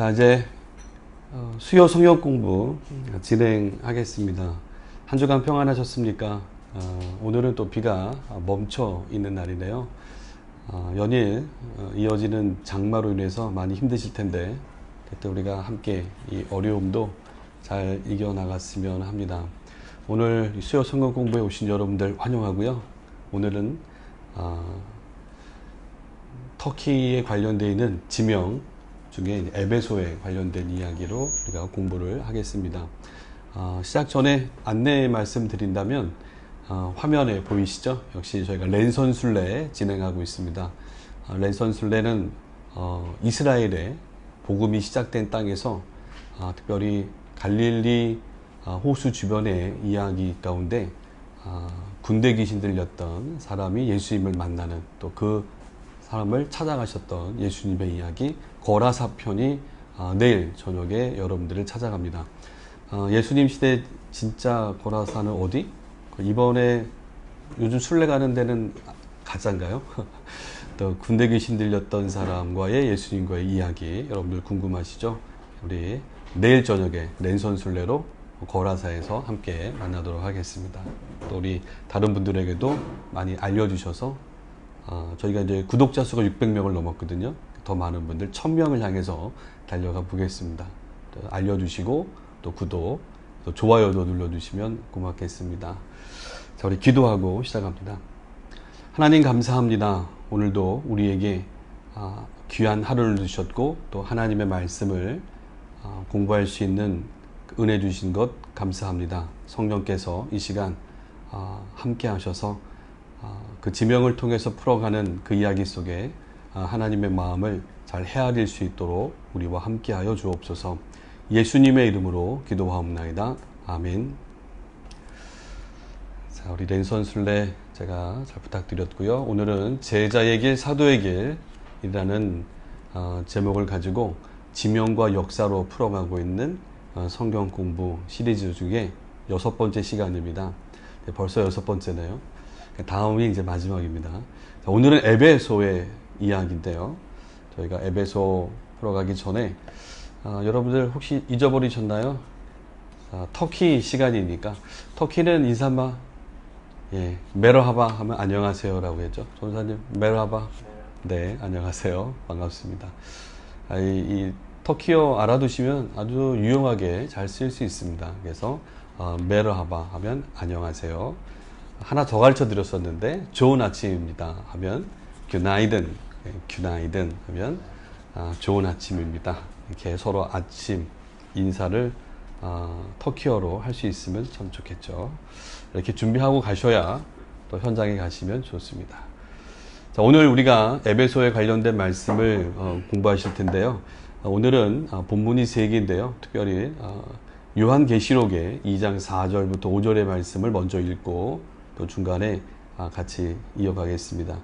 자, 이제 수요 성역 공부 진행하겠습니다. 한 주간 평안하셨습니까? 오늘은 또 비가 멈춰 있는 날이네요. 연일 이어지는 장마로 인해서 많이 힘드실 텐데 그때 우리가 함께 이 어려움도 잘 이겨나갔으면 합니다. 오늘 수요 성역 공부에 오신 여러분들 환영하고요. 오늘은 터키에 관련되어 있는 지명 중에 에베소에 관련된 이야기로 우리가 공부를 하겠습니다. 시작 전에 안내 말씀드린다면 화면에 보이시죠? 역시 저희가 랜선 순례 진행하고 있습니다. 랜선 순례는 이스라엘의 복음이 시작된 땅에서 특별히 갈릴리 호수 주변의 이야기 가운데 군대 귀신 들렸던 사람이 예수님을 만나는 또 그 사람을 찾아가셨던 예수님의 이야기 거라사 편이 내일 저녁에 여러분들을 찾아갑니다. 예수님 시대 진짜 거라사는 어디? 이번에 요즘 순례 가는 데는 가짜인가요? 또 군대 귀신 들렸던 사람과의 예수님과의 이야기 여러분들 궁금하시죠? 우리 내일 저녁에 랜선 순례로 거라사에서 함께 만나도록 하겠습니다. 또 우리 다른 분들에게도 많이 알려주셔서 저희가 이제 구독자 수가 600명을 넘었거든요. 더 많은 분들 1000명을 향해서 달려가 보겠습니다. 알려주시고 또 구독, 또 좋아요도 눌러주시면 고맙겠습니다. 자, 우리 기도하고 시작합니다. 하나님 감사합니다. 오늘도 우리에게 귀한 하루를 주셨고 또 하나님의 말씀을 공부할 수 있는 은혜 주신 것 감사합니다. 성령께서 이 시간 함께 하셔서 그 지명을 통해서 풀어가는 그 이야기 속에 하나님의 마음을 잘 헤아릴 수 있도록 우리와 함께하여 주옵소서. 예수님의 이름으로 기도하옵나이다. 아멘. 자, 우리 랜선 순례 제가 잘 부탁드렸고요. 오늘은 제자의 길, 사도의 길이라는 제목을 가지고 지명과 역사로 풀어가고 있는 성경 공부 시리즈 중에 6번째 시간입니다. 벌써 6번째네요. 다음이 이제 마지막입니다. 자, 오늘은 에베소의 이야기인데요. 저희가 에베소 풀어가기 전에 여러분들 혹시 잊어버리셨나요? 터키 시간이니까 터키는 인사마 메르하바 하면 안녕하세요 라고 했죠. 전사님 메르하바. 네, 안녕하세요. 반갑습니다. 이 터키어 알아두시면 아주 유용하게 잘 쓸 수 있습니다. 그래서 메르하바 하면 안녕하세요. 하나 더 가르쳐 드렸었는데 좋은 아침입니다 하면 günaydın, günaydın 하면 좋은 아침입니다. 이렇게 서로 아침 인사를 터키어로 할 수 있으면 참 좋겠죠. 이렇게 준비하고 가셔야 또 현장에 가시면 좋습니다. 자, 오늘 우리가 에베소에 관련된 말씀을 공부하실 텐데요. 오늘은 본문이 3개인데요. 특별히 요한계시록의 2장 4절부터 5절의 말씀을 먼저 읽고 또 중간에 같이 이어가겠습니다.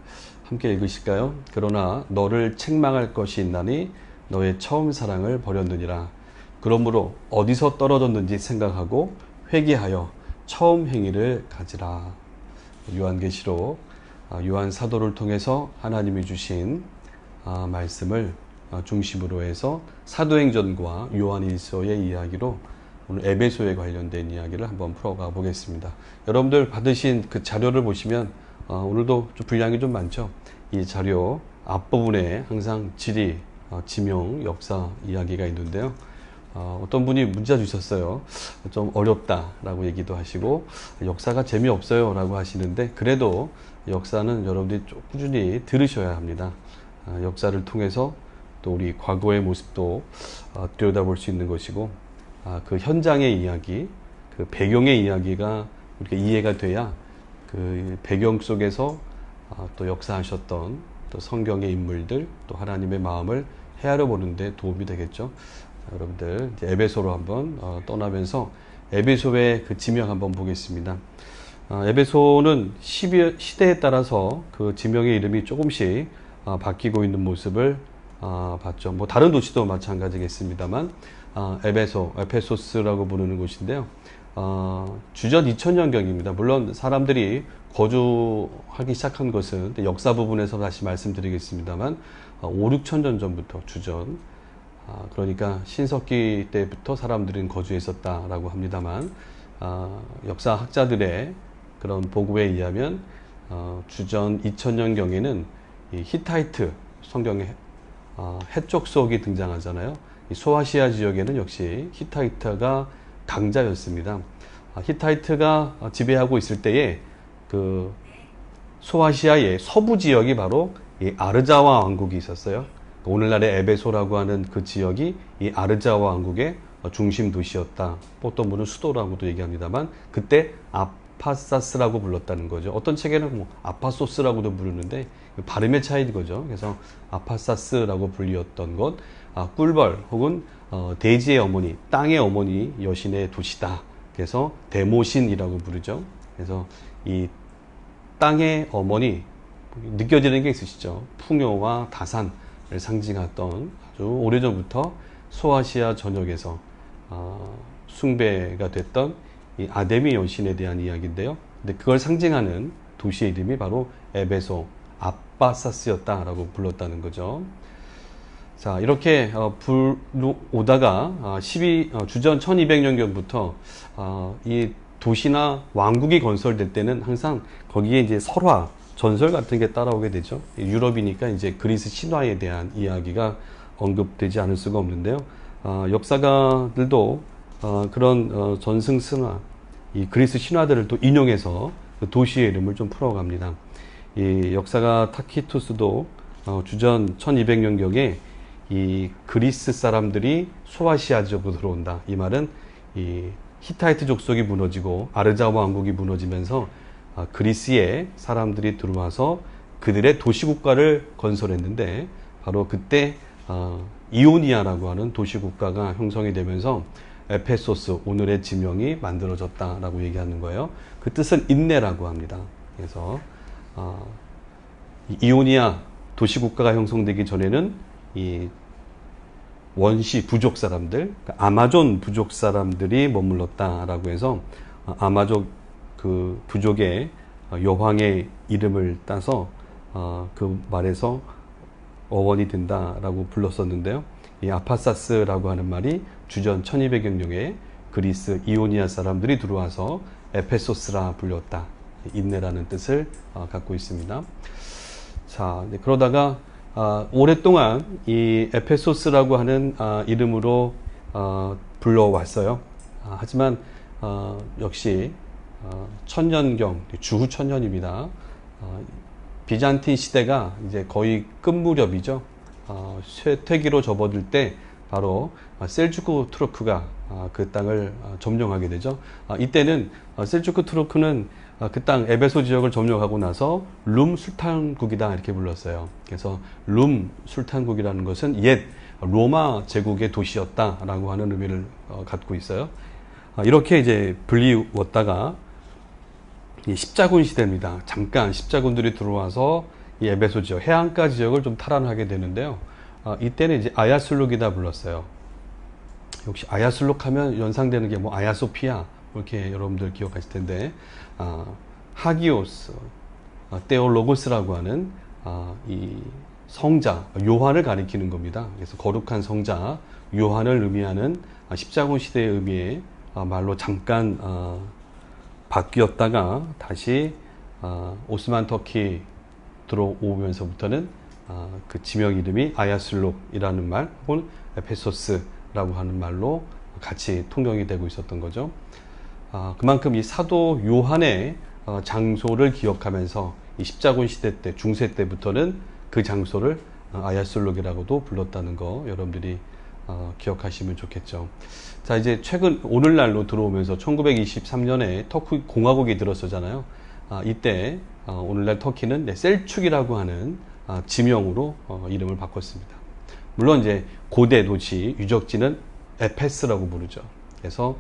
함께 읽으실까요? 그러나 너를 책망할 것이 있나니 너의 처음 사랑을 버렸느니라. 그러므로 어디서 떨어졌는지 생각하고 회개하여 처음 행위를 가지라. 요한계시록 요한 사도를 통해서 하나님이 주신 말씀을 중심으로 해서 사도행전과 요한일서의 이야기로 오늘 에베소에 관련된 이야기를 한번 풀어가 보겠습니다. 여러분들 받으신 그 자료를 보시면 오늘도 좀 분량이 좀 많죠. 이 자료 앞부분에 항상 지리, 지명, 역사 이야기가 있는데요. 어떤 분이 문자 주셨어요. 좀 어렵다라고 얘기도 하시고 역사가 재미없어요 라고 하시는데 그래도 역사는 여러분들이 좀 꾸준히 들으셔야 합니다. 역사를 통해서 또 우리 과거의 모습도 들여다볼 수 있는 것이고 그 현장의 이야기, 그 배경의 이야기가 우리가 이해가 돼야 그 배경 속에서 또 역사하셨던 또 성경의 인물들 또 하나님의 마음을 헤아려 보는데 도움이 되겠죠. 자, 여러분들 이제 에베소로 한번 떠나면서 에베소의 그 지명 한번 보겠습니다. 에베소는 시대에 따라서 그 지명의 이름이 조금씩 바뀌고 있는 모습을 봤죠. 뭐 다른 도시도 마찬가지겠습니다만 에베소, 에페소스라고 부르는 곳인데요. 주전 2000년경입니다. 물론 사람들이 거주하기 시작한 것은 역사 부분에서 다시 말씀드리겠습니다만 5, 6천 년 전부터 주전 그러니까 신석기 때부터 사람들은 거주했었다라고 합니다만, 역사학자들의 그런 보고에 의하면 주전 2000년경에는 이 히타이트 성경에 해족속이 등장하잖아요. 이 소아시아 지역에는 역시 히타이트가 강자였습니다. 히타이트가 지배하고 있을 때에 그 소아시아의 서부 지역이 바로 이 아르자와 왕국이 있었어요. 오늘날의 에베소라고 하는 그 지역이 이 아르자와 왕국의 중심 도시였다. 어떤 분은 수도라고도 얘기합니다만, 그때 아파사스라고 불렀다는 거죠. 어떤 책에는 뭐 아파소스라고도 부르는데 발음의 차이인 거죠. 그래서 아파사스라고 불리었던 것, 꿀벌 혹은 대지의 어머니, 땅의 어머니 여신의 도시다. 그래서 데모신이라고 부르죠. 그래서 이 땅의 어머니, 느껴지는 게 있으시죠? 풍요와 다산을 상징했던 아주 오래전부터 소아시아 전역에서 숭배가 됐던 이 아데미 여신에 대한 이야기인데요. 근데 그걸 상징하는 도시의 이름이 바로 에베소 아빠사스였다라고 불렀다는 거죠. 자, 이렇게 오다가 주전 1200년경부터 이 도시나 왕국이 건설될 때는 항상 거기에 이제 설화, 전설 같은 게 따라오게 되죠. 유럽이니까 이제 그리스 신화에 대한 이야기가 언급되지 않을 수가 없는데요. 역사가들도 그런 전승 이 그리스 신화들을 또 인용해서 그 도시의 이름을 좀 풀어갑니다. 이 역사가 타키투스도 주전 1200년경에 이 그리스 사람들이 소아시아 지역으로 들어온다. 이 말은 이 히타이트 족속이 무너지고 아르자와 왕국이 무너지면서 그리스에 사람들이 들어와서 그들의 도시국가를 건설했는데, 바로 그때 이오니아라고 하는 도시국가가 형성이 되면서 에페소스, 오늘의 지명이 만들어졌다라고 얘기하는 거예요. 그 뜻은 인내라고 합니다. 그래서 이오니아 도시국가가 형성되기 전에는 이 원시 부족 사람들, 아마존 부족 사람들이 머물렀다라고 해서 아마존 그 부족의 여왕의 이름을 따서 그 말에서 어원이 된다라고 불렀었는데요. 이 아파사스라고 하는 말이 주전 1200년경에 그리스 이오니아 사람들이 들어와서 에페소스라 불렸다. 인내라는 뜻을 갖고 있습니다. 자, 그러다가 오랫동안 이 에페소스라고 하는 이름으로 불러왔어요. 하지만 역시 천년경, 주후 천년입니다. 비잔틴 시대가 이제 거의 끝무렵이죠. 쇠퇴기로 접어들 때 바로 셀주크 투르크가 그 땅을 점령하게 되죠. 이때는 셀주크 투르크는 그 땅 에베소 지역을 점령하고 나서 룸 술탄국이다 이렇게 불렀어요. 그래서 룸 술탄국이라는 것은 옛 로마 제국의 도시였다라고 하는 의미를 갖고 있어요. 이렇게 이제 불리웠다가 이 십자군 시대입니다. 잠깐 십자군들이 들어와서 이 에베소 지역, 해안가 지역을 좀 탈환하게 되는데요. 이때는 이제 아야슬룩이다 불렀어요. 역시 아야슬룩 하면 연상되는 게 뭐 아야소피아 이렇게 여러분들 기억하실 텐데, 하기오스, 테올로고스라고 하는 이 성자 요한을 가리키는 겁니다. 그래서 거룩한 성자 요한을 의미하는 십자군 시대의 의미의 말로 잠깐 바뀌었다가 다시 오스만 터키 들어오면서부터는 그 지명 이름이 아야슬룩이라는 말 혹은 에페소스라고 하는 말로 같이 통용이 되고 있었던 거죠. 그만큼 이 사도 요한의 장소를 기억하면서 이 십자군 시대 때, 중세 때부터는 그 장소를 아야슬룩이라고도 불렀다는 거 여러분들이 기억하시면 좋겠죠. 자, 이제 최근 오늘날로 들어오면서 1923년에 터키 공화국이 들었었잖아요. 이때 오늘날 터키는 셀축이라고 하는 지명으로 이름을 바꿨습니다. 물론 이제 고대 도시 유적지는 에페스라고 부르죠. 그래서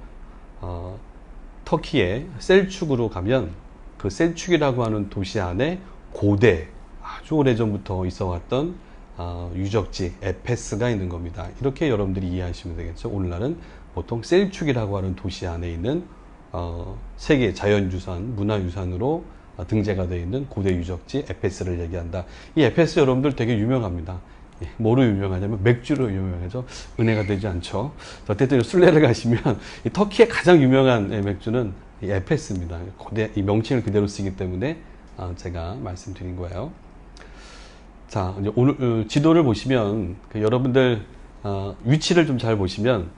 터키의 셀축으로 가면 그 셀축이라고 하는 도시 안에 고대 아주 오래전부터 있어 왔던 유적지 에페스가 있는 겁니다. 이렇게 여러분들이 이해하시면 되겠죠. 오늘날은 보통 셀축이라고 하는 도시 안에 있는 세계 자연유산, 문화유산으로 등재가 되어 있는 고대 유적지 에페스를 얘기한다. 이 에페스 여러분들 되게 유명합니다. 뭐로 유명하냐면 맥주로 유명하죠. 은혜가 되지 않죠. 어쨌든 순례를 가시면 이 터키의 가장 유명한 맥주는 이 에페스입니다. 이 명칭을 그대로 쓰기 때문에 제가 말씀드린 거예요. 자, 이제 오늘 지도를 보시면 여러분들 위치를 좀 잘 보시면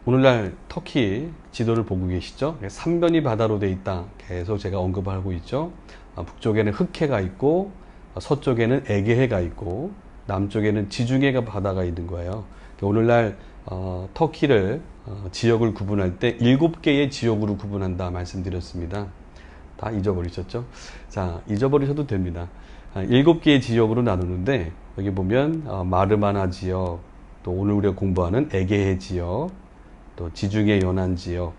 오늘날 터키 지도를 보고 계시죠? 삼변이 바다로 돼 있다. 계속 제가 언급하고 있죠. 북쪽에는 흑해가 있고 서쪽에는 에게해가 있고 남쪽에는 지중해가 바다가 있는 거예요. 오늘날 터키를 지역을 구분할 때 7개의 지역으로 구분한다 말씀드렸습니다. 다 잊어버리셨죠? 자, 잊어버리셔도 됩니다. 7개의 지역으로 나누는데 여기 보면 마르마나 지역, 또 오늘 우리가 공부하는 에게해 지역, 또 지중해 연안 지역,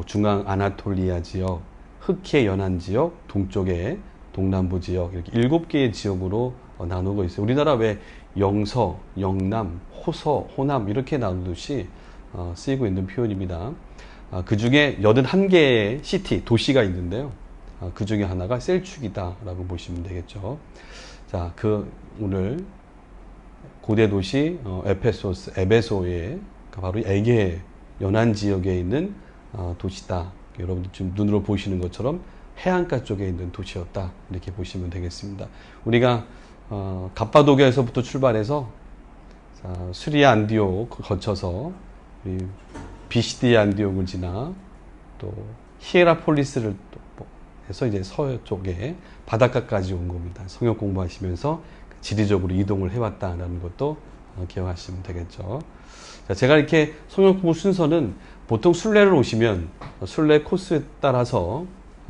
중앙 아나톨리아 지역, 흑해 연안 지역, 동쪽에 동남부 지역, 이렇게 7개의 지역으로 나누고 있어요. 우리나라 왜 영서, 영남, 호서, 호남 이렇게 나누듯이 쓰이고 있는 표현입니다. 그 중에 81개의 시티, 도시가 있는데요. 그 중에 하나가 셀축이다라고 보시면 되겠죠. 자, 오늘 고대 도시 에베소의 바로 에게 연안 지역에 있는 도시다. 여러분들 지금 눈으로 보시는 것처럼 해안가 쪽에 있는 도시였다. 이렇게 보시면 되겠습니다. 우리가 갑바도기아에서부터 출발해서 수리아 안디옥 거쳐서 비시디아 안디옥을 지나 또 히에라폴리스를 해서 이제 서쪽에 바닷가까지 온 겁니다. 성역 공부하시면서 지리적으로 이동을 해왔다는 것도 기억하시면 되겠죠. 자, 제가 이렇게 성역 공부 순서는 보통 순례를 오시면 순례 코스에 따라서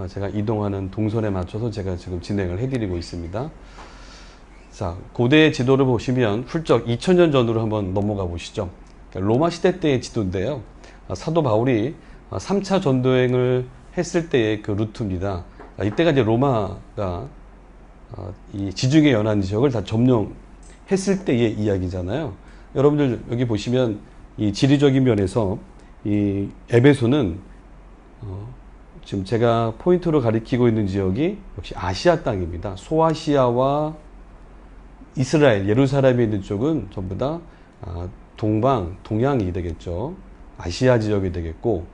제가 이동하는 동선에 맞춰서 제가 지금 진행을 해드리고 있습니다. 자, 고대 지도를 보시면 훌쩍 2000년 전으로 한번 넘어가 보시죠. 로마 시대 때의 지도인데요. 사도 바울이 3차 전도행을 했을 때의 그 루트입니다. 이때가 이제 로마가 이 지중해 연안 지역을 다 점령했을 때의 이야기잖아요. 여러분들 여기 보시면 이 지리적인 면에서 이 에베소는 지금 제가 포인트로 가리키고 있는 지역이 역시 아시아 땅입니다. 소아시아와 이스라엘, 예루살렘에 있는 쪽은 전부 다 동양이 되겠죠. 아시아 지역이 되겠고,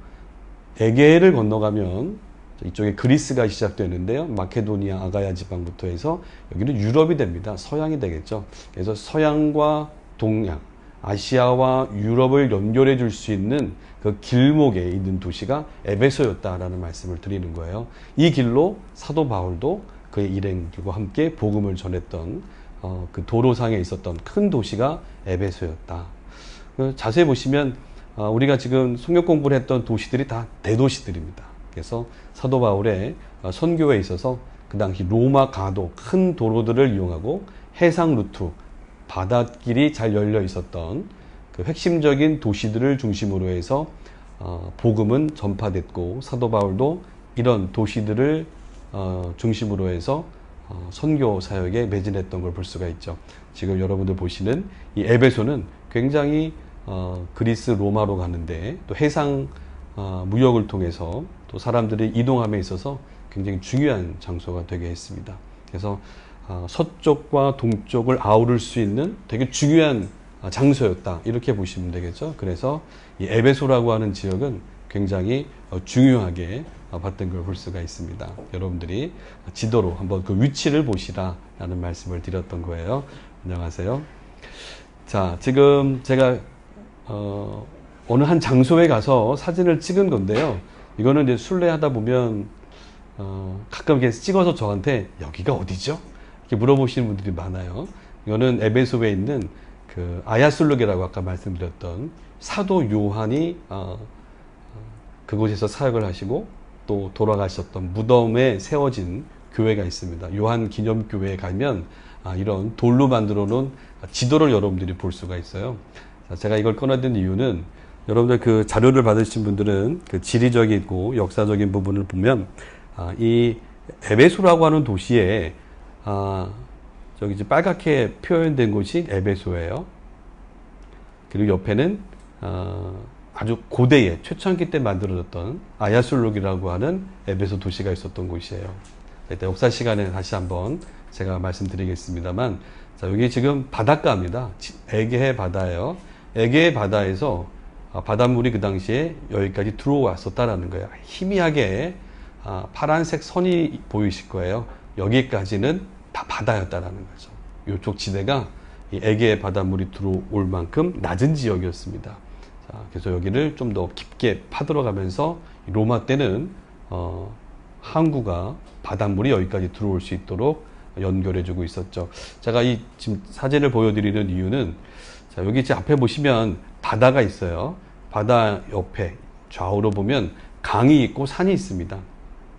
에게해를 건너가면 이쪽에 그리스가 시작되는데요. 마케도니아, 아가야 지방부터 해서 여기는 유럽이 됩니다. 서양이 되겠죠. 그래서 서양과 동양, 아시아와 유럽을 연결해 줄 수 있는 그 길목에 있는 도시가 에베소였다라는 말씀을 드리는 거예요. 이 길로 사도 바울도 그의 일행들과 함께 복음을 전했던 그 도로상에 있었던 큰 도시가 에베소였다. 자세히 보시면 우리가 지금 성역 공부를 했던 도시들이 다 대도시들입니다. 그래서 사도 바울의 선교에 있어서 그 당시 로마 가도 큰 도로들을 이용하고 해상 루트, 바닷길이 잘 열려 있었던 그 핵심적인 도시들을 중심으로 해서 복음은 전파됐고, 사도 바울도 이런 도시들을 중심으로 해서 선교 사역에 매진했던 걸 볼 수가 있죠. 지금 여러분들 보시는 이 에베소는 굉장히 그리스 로마로 가는데 또 해상 무역을 통해서 또 사람들이 이동함에 있어서 굉장히 중요한 장소가 되게 했습니다. 그래서 서쪽과 동쪽을 아우를 수 있는 되게 중요한 장소였다. 이렇게 보시면 되겠죠. 그래서 이 에베소라고 하는 지역은 굉장히 중요하게 봤던 걸 볼 수가 있습니다. 여러분들이 지도로 한번 그 위치를 보시라라는 말씀을 드렸던 거예요. 안녕하세요. 자, 지금 제가 어느 한 장소에 가서 사진을 찍은 건데요. 이거는 이제 순례하다 보면 가끔 이렇게 찍어서 저한테 여기가 어디죠? 이렇게 물어보시는 분들이 많아요. 이거는 에베소에 있는 그 아야술룩이라고 아까 말씀드렸던 사도 요한이 그곳에서 사역을 하시고 또 돌아가셨던 무덤에 세워진 교회가 있습니다. 요한 기념교회에 가면 이런 돌로 만들어 놓은 지도를 여러분들이 볼 수가 있어요. 자, 제가 이걸 꺼내든 이유는 여러분들 그 자료를 받으신 분들은 그 지리적이고 역사적인 부분을 보면 이 에베소라고 하는 도시에 저기 이제 빨갛게 표현된 곳이 에베소예요. 그리고 옆에는 아주 고대의 초창기 때 만들어졌던 아야술룩이라고 하는 에베소 도시가 있었던 곳이에요. 이따 역사 시간에 다시 한번 제가 말씀드리겠습니다만, 자, 여기 지금 바닷가입니다. 에게해 바다예요. 에게해 바다에서 바닷물이 그 당시에 여기까지 들어왔었다라는 거예요. 희미하게 파란색 선이 보이실 거예요. 여기까지는 다 바다였다라는 거죠. 이쪽 지대가 이 에게해 바닷물이 들어올 만큼 낮은 지역이었습니다. 자, 그래서 여기를 좀 더 깊게 파들어가면서 로마 때는 항구가 바닷물이 여기까지 들어올 수 있도록 연결해주고 있었죠. 제가 이 지금 사진을 보여드리는 이유는, 자, 여기 제 앞에 보시면 바다가 있어요. 바다 옆에 좌우로 보면 강이 있고 산이 있습니다.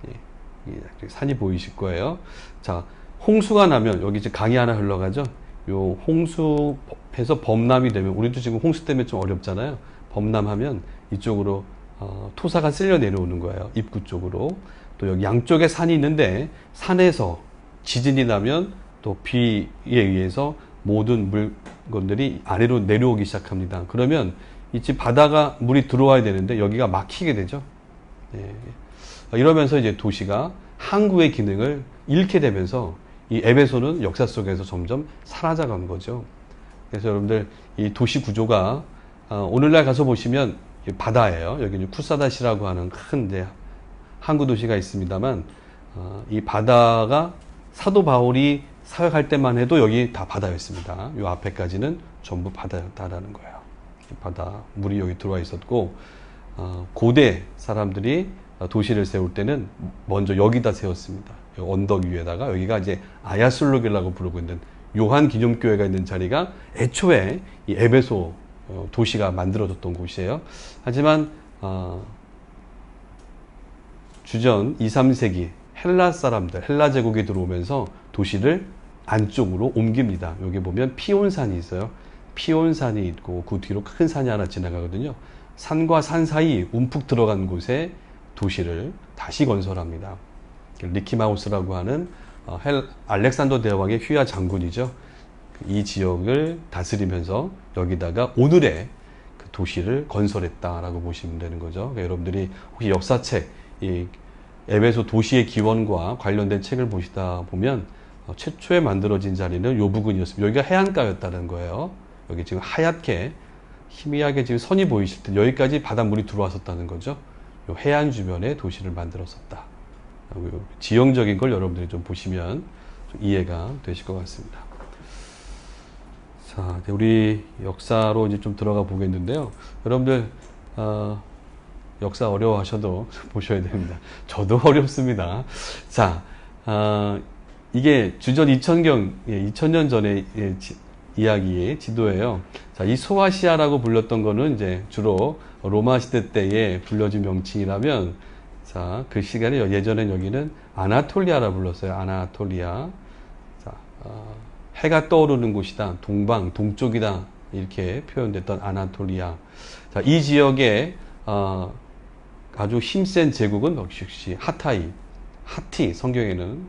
예, 산이 보이실 거예요. 자, 홍수가 나면 여기 이제 강이 하나 흘러가죠. 요 홍수해서 범람이 되면, 우리도 지금 홍수 때문에 좀 어렵잖아요. 범람하면 이쪽으로 토사가 쓸려 내려오는 거예요. 입구 쪽으로. 또 여기 양쪽에 산이 있는데 산에서 지진이 나면 또 비에 의해서 모든 물건들이 아래로 내려오기 시작합니다. 그러면 이제 바다가 물이 들어와야 되는데 여기가 막히게 되죠. 예. 이러면서 이제 도시가 항구의 기능을 잃게 되면서 이 에베소는 역사 속에서 점점 사라져간 거죠. 그래서 여러분들 이 도시 구조가 오늘날 가서 보시면 바다예요. 여기는 쿠사다시라고 하는 큰 이제 항구 도시가 있습니다만, 이 바다가 사도 바울이 사역할 때만 해도 여기 다 바다였습니다. 이 앞에까지는 전부 바다였다라는 거예요. 바다 물이 여기 들어와 있었고, 고대 사람들이 도시를 세울 때는 먼저 여기다 세웠습니다. 언덕 위에다가. 여기가 이제 아야술록이라고 부르고 있는 요한 기념교회가 있는 자리가 애초에 이 에베소 도시가 만들어졌던 곳이에요. 하지만 주전 2, 3세기 헬라 사람들, 헬라 제국이 들어오면서 도시를 안쪽으로 옮깁니다. 여기 보면 피온산이 있어요. 피온산이 있고 그 뒤로 큰 산이 하나 지나가거든요. 산과 산 사이 움푹 들어간 곳에 도시를 다시 건설합니다. 리키마우스라고 하는 알렉산더 대왕의 휘하 장군이죠. 이 지역을 다스리면서 여기다가 오늘의 그 도시를 건설했다라고 보시면 되는 거죠. 그러니까 여러분들이 혹시 역사책, 이 에베소 도시의 기원과 관련된 책을 보시다 보면 최초에 만들어진 자리는 요 부근이었습니다. 여기가 해안가였다는 거예요. 여기 지금 하얗게 희미하게 지금 선이 보이실 때 여기까지 바닷물이 들어왔었다는 거죠. 요 해안 주변에 도시를 만들었었다. 지형적인 걸 여러분들이 좀 보시면 좀 이해가 되실 것 같습니다. 자, 우리 역사로 이제 좀 들어가 보겠는데요. 여러분들 역사 어려워하셔도 보셔야 됩니다. 저도 어렵습니다. 자, 이게 주전 2000년 전의 이야기의 지도예요. 자, 이 소아시아라고 불렸던 거는 이제 주로 로마 시대 때에 불려진 명칭이라면, 자, 그 시간에 예전엔 여기는 아나톨리아라 불렀어요. 아나톨리아. 자, 해가 떠오르는 곳이다. 동쪽이다. 이렇게 표현됐던 아나톨리아. 자, 이 지역에 아주 힘센 제국은 역시 하티, 성경에는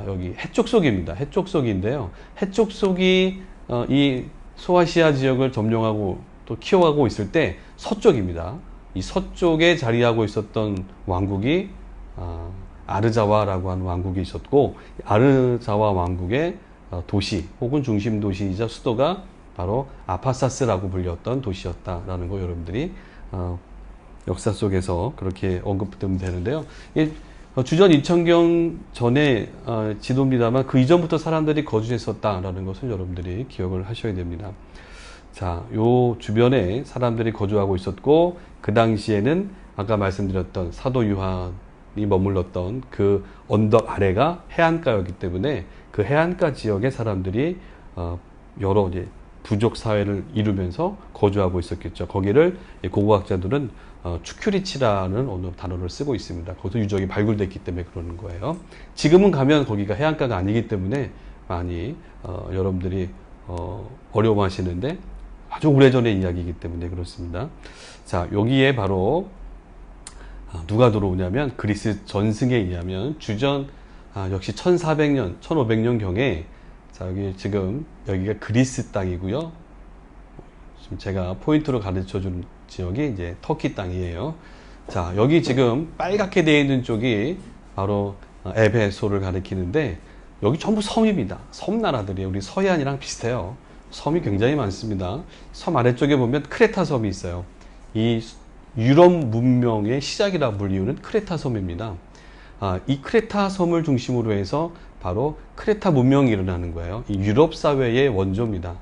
여기 해쪽속입니다. 해쪽속인데요. 해쪽속이 이 소아시아 지역을 점령하고 또 키워가고 있을 때 서쪽입니다. 이 서쪽에 자리하고 있었던 왕국이 아르자와라고 하는 왕국이 있었고, 아르자와 왕국의 도시 혹은 중심 도시이자 수도가 바로 아파사스라고 불렸던 도시였다라는 거 여러분들이 역사 속에서 그렇게 언급되면 되는데요. 주전 2000경 전에 지도입니다만 그 이전부터 사람들이 거주했었다라는 것을 여러분들이 기억을 하셔야 됩니다. 자, 요 주변에 사람들이 거주하고 있었고, 그 당시에는 아까 말씀드렸던 사도 요한이 머물렀던 그 언덕 아래가 해안가였기 때문에 그 해안가 지역의 사람들이 여러 이제 부족 사회를 이루면서 거주하고 있었겠죠. 거기를 고고학자들은 추큐리치라는 어느 단어를 쓰고 있습니다. 거기서 유적이 발굴됐기 때문에 그러는 거예요. 지금은 가면 거기가 해안가가 아니기 때문에 많이 여러분들이 어려워하시는데 아주 오래전의 이야기이기 때문에 그렇습니다. 자, 여기에 바로 누가 들어오냐면 그리스 전승에 의하면 주전 역시 1400년, 1500년 경에, 자, 여기 지금 여기가 그리스 땅이고요. 지금 제가 포인트로 가르쳐 준 지역이 이제 터키 땅이에요. 자, 여기 지금 빨갛게 되어 있는 쪽이 바로 에베소를 가리키는데 여기 전부 섬입니다. 섬나라들이에요. 우리 서해안이랑 비슷해요. 섬이 굉장히 많습니다. 섬 아래쪽에 보면 크레타 섬이 있어요. 이 유럽 문명의 시작이라 불리우는 크레타 섬입니다. 이 크레타 섬을 중심으로 해서 바로 크레타 문명이 일어나는 거예요. 이 유럽 사회의 원조입니다.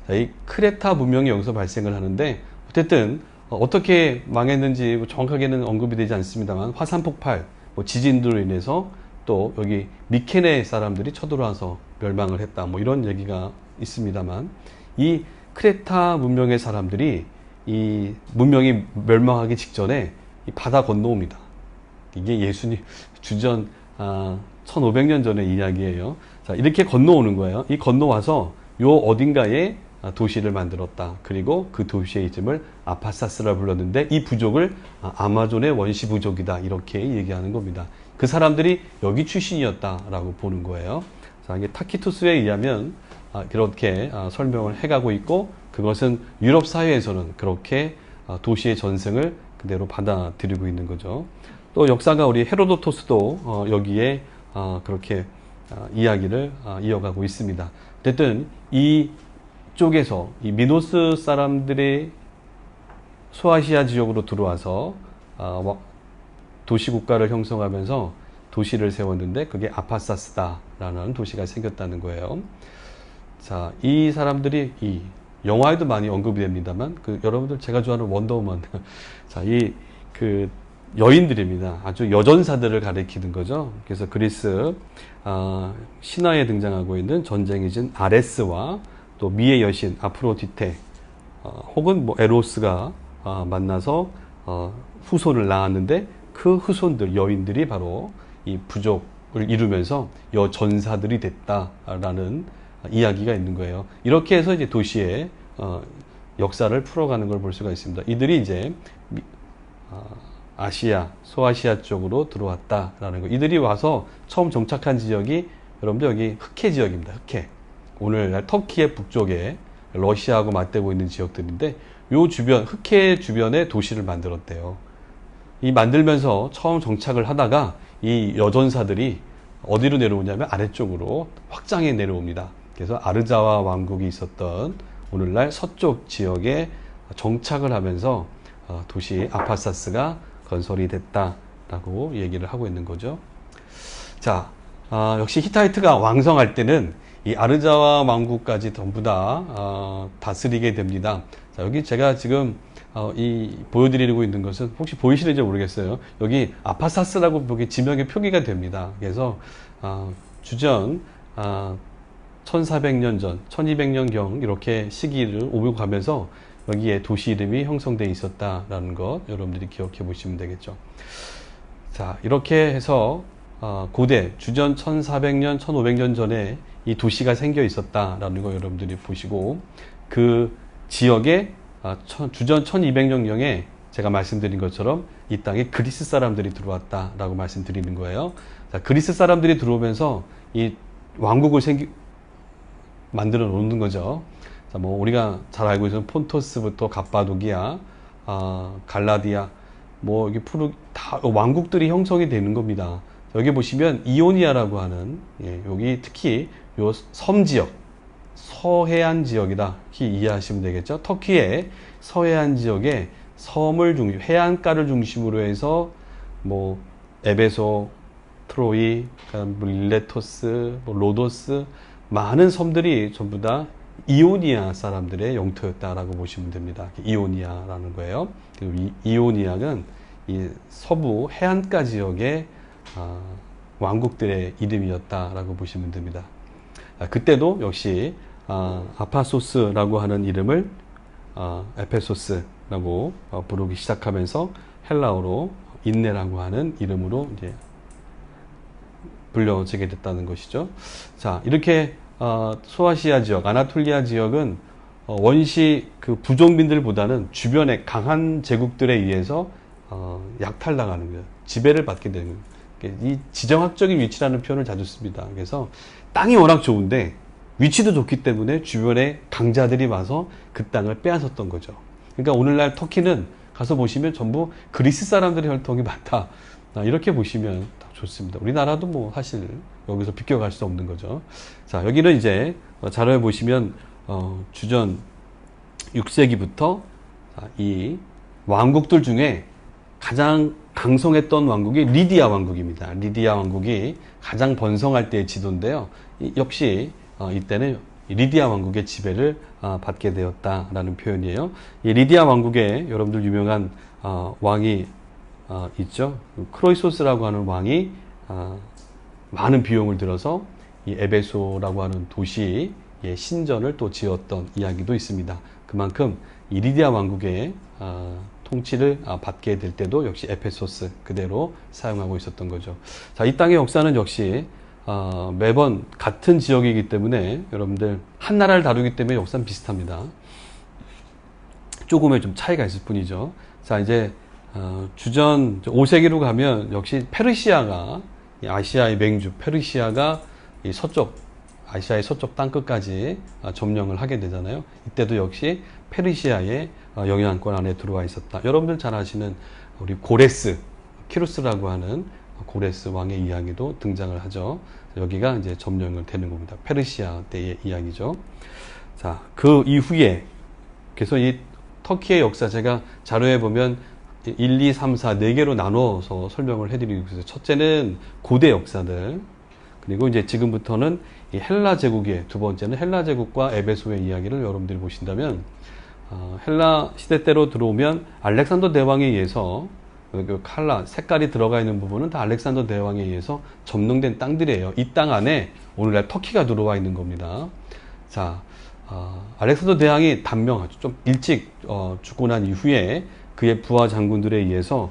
자, 이 크레타 문명이 여기서 발생을 하는데 어쨌든 어떻게 망했는지 정확하게는 언급이 되지 않습니다만 화산 폭발, 지진으로 인해서 또 여기 미케네 사람들이 쳐들어와서 멸망을 했다. 이런 얘기가 있습니다만 이 크레타 문명의 사람들이 이 문명이 멸망하기 직전에 이 바다 건너옵니다. 이게 예수님 주전 1500년 전의 이야기예요. 자, 이렇게 건너오는 거예요. 이 건너와서 요 어딘가에 도시를 만들었다. 그리고 그 도시의 이름을 아파사스라 불렀는데 이 부족을 아마존의 원시 부족이다. 이렇게 얘기하는 겁니다. 그 사람들이 여기 출신이었다라고 보는 거예요. 자, 이게 타키투스에 의하면 그렇게 설명을 해가고 있고 그것은 유럽 사회에서는 그렇게 도시의 전승을 그대로 받아들이고 있는 거죠. 또 역사가 우리 헤로도토스도 여기에 그렇게 이야기를 이어가고 있습니다. 어쨌든 이 쪽에서 이 미노스 사람들이 소아시아 지역으로 들어와서 도시국가를 형성하면서 도시를 세웠는데 그게 아파사스다라는 도시가 생겼다는 거예요. 자, 이 사람들이 이 영화에도 많이 언급이 됩니다만 여러분들 제가 좋아하는 원더우먼 자, 이 여인들입니다. 아주 여전사들을 가리키는 거죠. 그래서 그리스 신화에 등장하고 있는 전쟁이진 아레스와 또 미의 여신 아프로디테 혹은 에로스가 만나서 후손을 낳았는데 그 후손들 여인들이 바로 이 부족을 이루면서 여전사들이 됐다라는 이야기가 있는 거예요. 이렇게 해서 이제 도시의 역사를 풀어가는 걸 볼 수가 있습니다. 이들이 이제 아시아, 소아시아 쪽으로 들어왔다라는 거. 이들이 와서 처음 정착한 지역이 여러분들 여기 흑해 지역입니다. 흑해. 오늘날 터키의 북쪽에 러시아하고 맞대고 있는 지역들인데 요 주변, 흑해 주변에 도시를 만들었대요. 이 만들면서 처음 정착을 하다가 이 여전사들이 어디로 내려오냐면 아래쪽으로 확장해 내려옵니다. 그래서 아르자와 왕국이 있었던 오늘날 서쪽 지역에 정착을 하면서 도시 아파사스가 건설이 됐다라고 얘기를 하고 있는 거죠. 자, 역시 히타이트가 왕성할 때는 이 아르자와 왕국까지 전부 다 다스리게 됩니다. 자, 여기 제가 지금 보여드리고 있는 것은 혹시 보이시는지 모르겠어요. 여기 아파사스라고 여기 지명에 표기가 됩니다. 그래서 주전 1400년 전, 1200년경 이렇게 시기를 오고 가면서 여기에 도시 이름이 형성되어 있었다라는 것 여러분들이 기억해 보시면 되겠죠. 자, 이렇게 해서 고대 주전 1400년, 1500년 전에 이 도시가 생겨 있었다라는 거 여러분들이 보시고 그 지역에 주전 1200년경에 제가 말씀드린 것처럼 이 땅에 그리스 사람들이 들어왔다라고 말씀드리는 거예요. 자, 그리스 사람들이 들어오면서 이 왕국을 만들어 놓는 거죠. 자, 우리가 잘 알고 있는 폰토스부터 갑바도기아, 갈라디아, 여기 다 왕국들이 형성이 되는 겁니다. 여기 보시면 이오니아라고 하는, 여기 특히 요 섬 지역, 서해안 지역이다. 이렇게 이해하시면 되겠죠. 터키의 서해안 지역에 해안가를 중심으로 해서 에베소, 트로이, 밀레토스, 로도스, 많은 섬들이 전부 다 이오니아 사람들의 영토였다라고 보시면 됩니다. 이오니아라는 거예요. 그리고 이오니아는 이 서부 해안가 지역의 왕국들의 이름이었다라고 보시면 됩니다. 그때도 역시 아파소스라고 하는 이름을 에페소스라고 부르기 시작하면서 헬라어로 인네라고 하는 이름으로 이제 불려지게 됐다는 것이죠. 자, 이렇게 소아시아 지역, 아나톨리아 지역은 원시 부족민들보다는 주변의 강한 제국들에 의해서 약탈당하는 거예요. 지배를 받게 되는 거예요. 이 지정학적인 위치라는 표현을 자주 씁니다. 그래서 땅이 워낙 좋은데 위치도 좋기 때문에 주변에 강자들이 와서 그 땅을 빼앗았던 거죠. 그러니까 오늘날 터키는 가서 보시면 전부 그리스 사람들의 혈통이 많다. 이렇게 보시면 좋습니다. 우리나라도 뭐 사실 여기서 비껴갈 수 없는 거죠. 자, 여기는 이제 자료에 보시면 주전 6세기부터 이 왕국들 중에 가장 강성했던 왕국이 리디아 왕국입니다. 리디아 왕국이 가장 번성할 때의 지도인데요. 역시 이때는 리디아 왕국의 지배를 받게 되었다라는 표현이에요. 이 리디아 왕국에 여러분들 유명한 왕이 있죠. 크로이소스라고 하는 왕이 많은 비용을 들어서 이 에베소라고 하는 도시의 신전을 또 지었던 이야기도 있습니다. 그만큼 이 리디아 왕국의 통치를 받게 될 때도 역시 에페소스 그대로 사용하고 있었던 거죠. 자, 이 땅의 역사는 역시 매번 같은 지역이기 때문에 여러분들 한 나라를 다루기 때문에 역사는 비슷합니다. 조금의 좀 차이가 있을 뿐이죠. 자, 이제 주전 5세기로 가면 역시 페르시아가 아시아의 맹주 페르시아가 이 아시아의 서쪽 땅끝까지 점령을 하게 되잖아요. 이때도 역시 페르시아의 영향권 안에 들어와 있었다. 여러분들 잘 아시는 우리 고레스, 키루스라고 하는 고레스 왕의 이야기도 등장을 하죠. 여기가 이제 점령을 되는 겁니다. 페르시아 때의 이야기죠. 자, 그 이후에 그래서 이 터키의 역사 제가 자료에 보면 1, 2, 3, 4, 4개로 나눠서 설명을 해드리고 있어요. 첫째는 고대 역사들, 그리고 이제 지금부터는 이 헬라 제국의 두 번째는 헬라 제국과 에베소의 이야기를 여러분들이 보신다면 헬라 시대 때로 들어오면 알렉산더 대왕에 의해서 그 칼라 색깔이 들어가 있는 부분은 다 알렉산더 대왕에 의해서 점령된 땅들이에요. 이 땅 안에 오늘날 터키가 들어와 있는 겁니다. 자, 알렉산더 대왕이 단명하죠. 좀 일찍 죽고 난 이후에 그의 부하 장군들에 의해서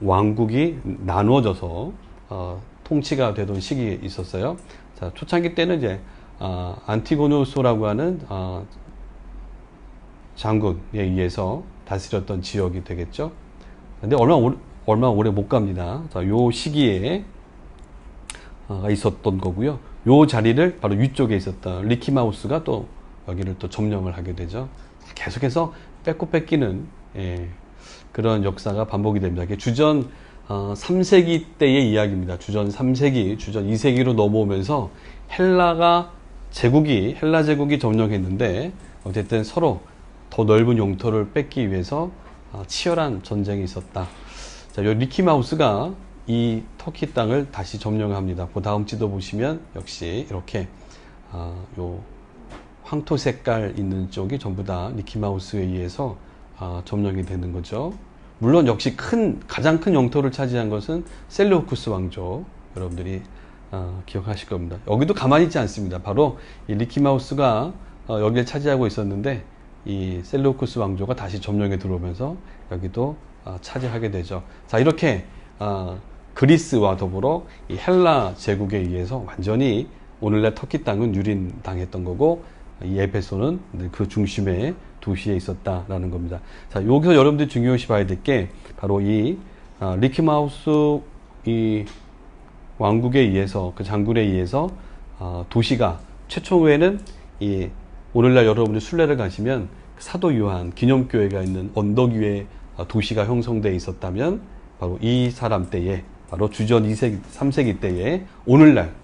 왕국이 나누어져서 통치가 되던 시기에 있었어요. 자, 초창기 때는 이제 안티고누스라고 하는 장군에 의해서 다스렸던 지역이 되겠죠. 근데 얼마 오래 못 갑니다. 자, 요 시기에 있었던 거고요. 요 자리를 바로 위쪽에 있었던 리키마우스가 또 여기를 또 점령을 하게 되죠. 계속해서 뺏고 뺏기는 그런 역사가 반복이 됩니다. 주전 3세기 때의 이야기입니다. 주전 3세기, 주전 2세기로 넘어오면서 헬라 제국이 점령했는데 어쨌든 서로 더 넓은 영토를 뺏기 위해서 치열한 전쟁이 있었다. 자, 요 리키마우스가 이 터키 땅을 다시 점령합니다. 그 다음 지도 보시면 역시 이렇게 요 황토 색깔 있는 쪽이 전부 다 리키마우스에 의해서 점령이 되는 거죠. 물론 역시 가장 큰 영토를 차지한 것은 셀루쿠스 왕조, 여러분들이 기억하실 겁니다. 여기도 가만히 있지 않습니다. 바로 이 리키마우스가 여기를 차지하고 있었는데 이 셀루쿠스 왕조가 다시 점령에 들어오면서 여기도 차지하게 되죠. 자, 이렇게 그리스와 더불어 이 헬라 제국에 의해서 완전히 오늘날 터키 땅은 유린당했던 거고, 이 에베소는 그 중심에 도시에 있었다라는 겁니다. 자, 여기서 여러분들이 중요시 봐야 될 게 바로 이 리키마우스 이 왕국에 의해서, 그 장군에 의해서 도시가 최초에는 이 오늘날 여러분들 순례를 가시면 사도 요한 기념교회가 있는 언덕 위에 도시가 형성되어 있었다면 바로 이 사람 때에, 바로 주전 2세기, 3세기 때에 오늘날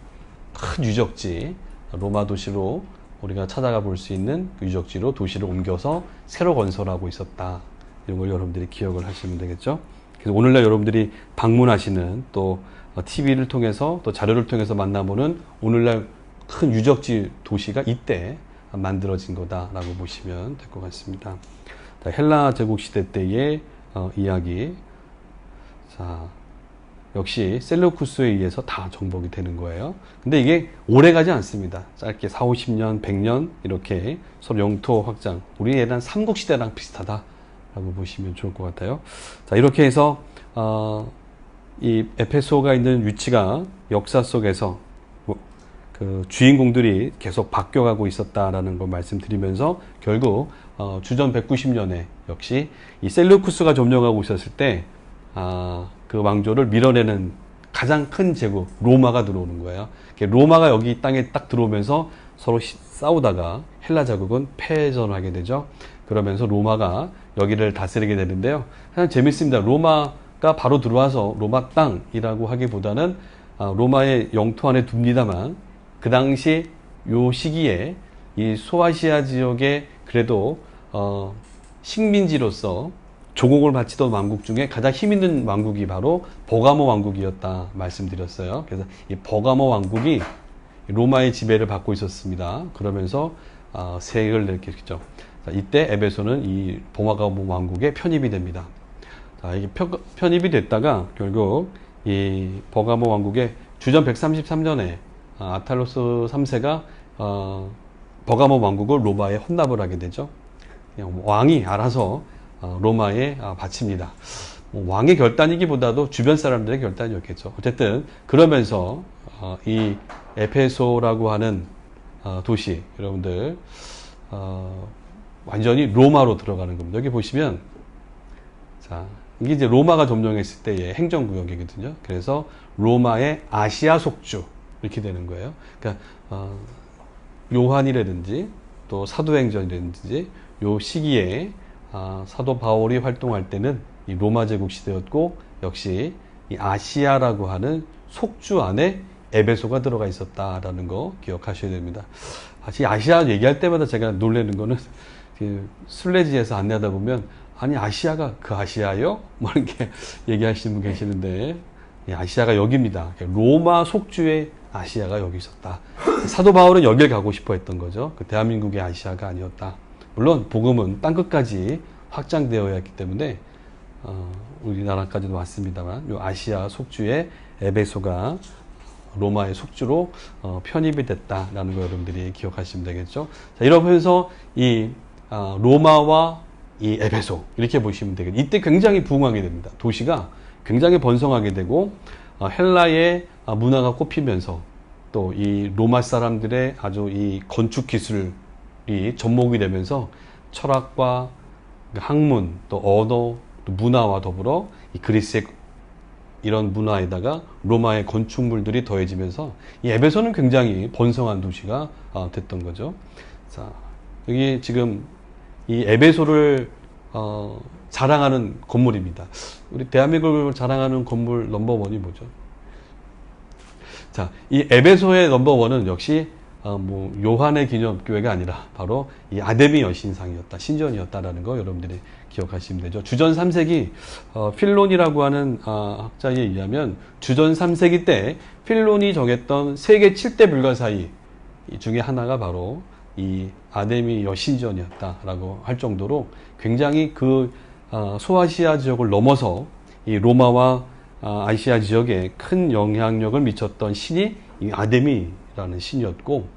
큰 유적지, 로마 도시로 우리가 찾아가 볼 수 있는 유적지로 도시를 옮겨서 새로 건설하고 있었다. 이런 걸 여러분들이 기억을 하시면 되겠죠. 그래서 오늘날 여러분들이 방문하시는, 또 TV를 통해서 또 자료를 통해서 만나보는 오늘날 큰 유적지 도시가 이때 만들어진 거다라고 보시면 될 것 같습니다. 자, 헬라 제국 시대 때의 이야기. 자, 역시 셀루쿠스에 의해서 다 정복이 되는 거예요. 근데 이게 오래 가지 않습니다. 짧게 4, 50년, 100년 이렇게 서로 영토 확장. 우리 예단 삼국시대랑 비슷하다라고 보시면 좋을 것 같아요. 자, 이렇게 해서 이 에페소가 있는 위치가 역사 속에서 그 주인공들이 계속 바뀌어가고 있었다라는 걸 말씀드리면서 결국 주전 190년에 역시 이 셀루쿠스가 점령하고 있었을 때 그 왕조를 밀어내는 가장 큰 제국 로마가 들어오는 거예요. 로마가 여기 땅에 딱 들어오면서 서로 싸우다가 헬라 제국은 패전을 하게 되죠. 그러면서 로마가 여기를 다스리게 되는데요. 그냥 재밌습니다. 로마가 바로 들어와서 로마 땅이라고 하기보다는 로마의 영토 안에 둡니다만 그 당시 요 시기에 이 소아시아 지역에 그래도 식민지로서 조공을 바치던 왕국 중에 가장 힘 있는 왕국이 바로 버가모 왕국이었다 말씀드렸어요. 그래서 이 버가모 왕국이 로마의 지배를 받고 있었습니다. 그러면서 세력을 일으켰죠. 이때 에베소는 이 버가모 왕국에 편입이 됩니다. 자, 이게 편입이 됐다가 결국 이 버가모 왕국의 주전 133년에 아탈로스 3세가 버가모 왕국을 로마에 혼납을 하게 되죠. 그냥 왕이 알아서 로마에 바칩니다. 왕의 결단이기보다도 주변 사람들의 결단이었겠죠. 어쨌든 그러면서 이 에페소라고 하는 도시 여러분들 완전히 로마로 들어가는 겁니다. 여기 보시면 자 이게 이제 로마가 점령했을 때의 행정구역이거든요. 그래서 로마의 아시아 속주 이렇게 되는 거예요. 그러니까 요한이라든지 또 사도행전이라든지 요 시기에 사도 바울이 활동할 때는 이 로마 제국 시대였고 역시 이 아시아라고 하는 속주 안에 에베소가 들어가 있었다라는 거 기억하셔야 됩니다. 아시아 얘기할 때마다 제가 놀라는 거는 순례지에서 안내하다 보면 아니 아시아가 그 아시아요? 뭐 이렇게 얘기하시는 분 계시는데 아시아가 여기입니다. 로마 속주의 아시아가 여기 있었다. 사도 바울은 여길 가고 싶어 했던 거죠. 그 대한민국의 아시아가 아니었다. 물론 복음은 땅끝까지 확장되어야 했기 때문에 우리나라까지도 왔습니다만 이 아시아 속주의 에베소가 로마의 속주로 편입이 됐다라는 거 여러분들이 기억하시면 되겠죠. 자, 이러면서 이 로마와 이 에베소 이렇게 보시면 되겠죠. 이때 굉장히 부흥하게 됩니다. 도시가 굉장히 번성하게 되고 헬라의 문화가 꼽히면서 또 이 로마 사람들의 아주 이 건축 기술이 접목이 되면서 철학과 학문 또 언어 또 문화와 더불어 이 그리스의 이런 문화에다가 로마의 건축물들이 더해지면서 이 에베소는 굉장히 번성한 도시가 됐던 거죠. 자, 여기 지금 이 에베소를 자랑하는 건물입니다. 우리 대한민국을 자랑하는 건물 넘버원이 뭐죠? 자, 이 에베소의 넘버원은 역시 뭐 요한의 기념교회가 아니라 바로 이 아데미 여신상이었다, 신전이었다라는 거 여러분들이 기억하시면 되죠. 주전 3세기 필론이라고 하는 학자에 의하면 주전 3세기 때 필론이 정했던 세계 7대 불가사의 중에 하나가 바로 이 아데미 여신전이었다라고 할 정도로 굉장히 그 소아시아 지역을 넘어서 이 로마와 아시아 지역에 큰 영향력을 미쳤던 신이 이 아데미라는 신이었고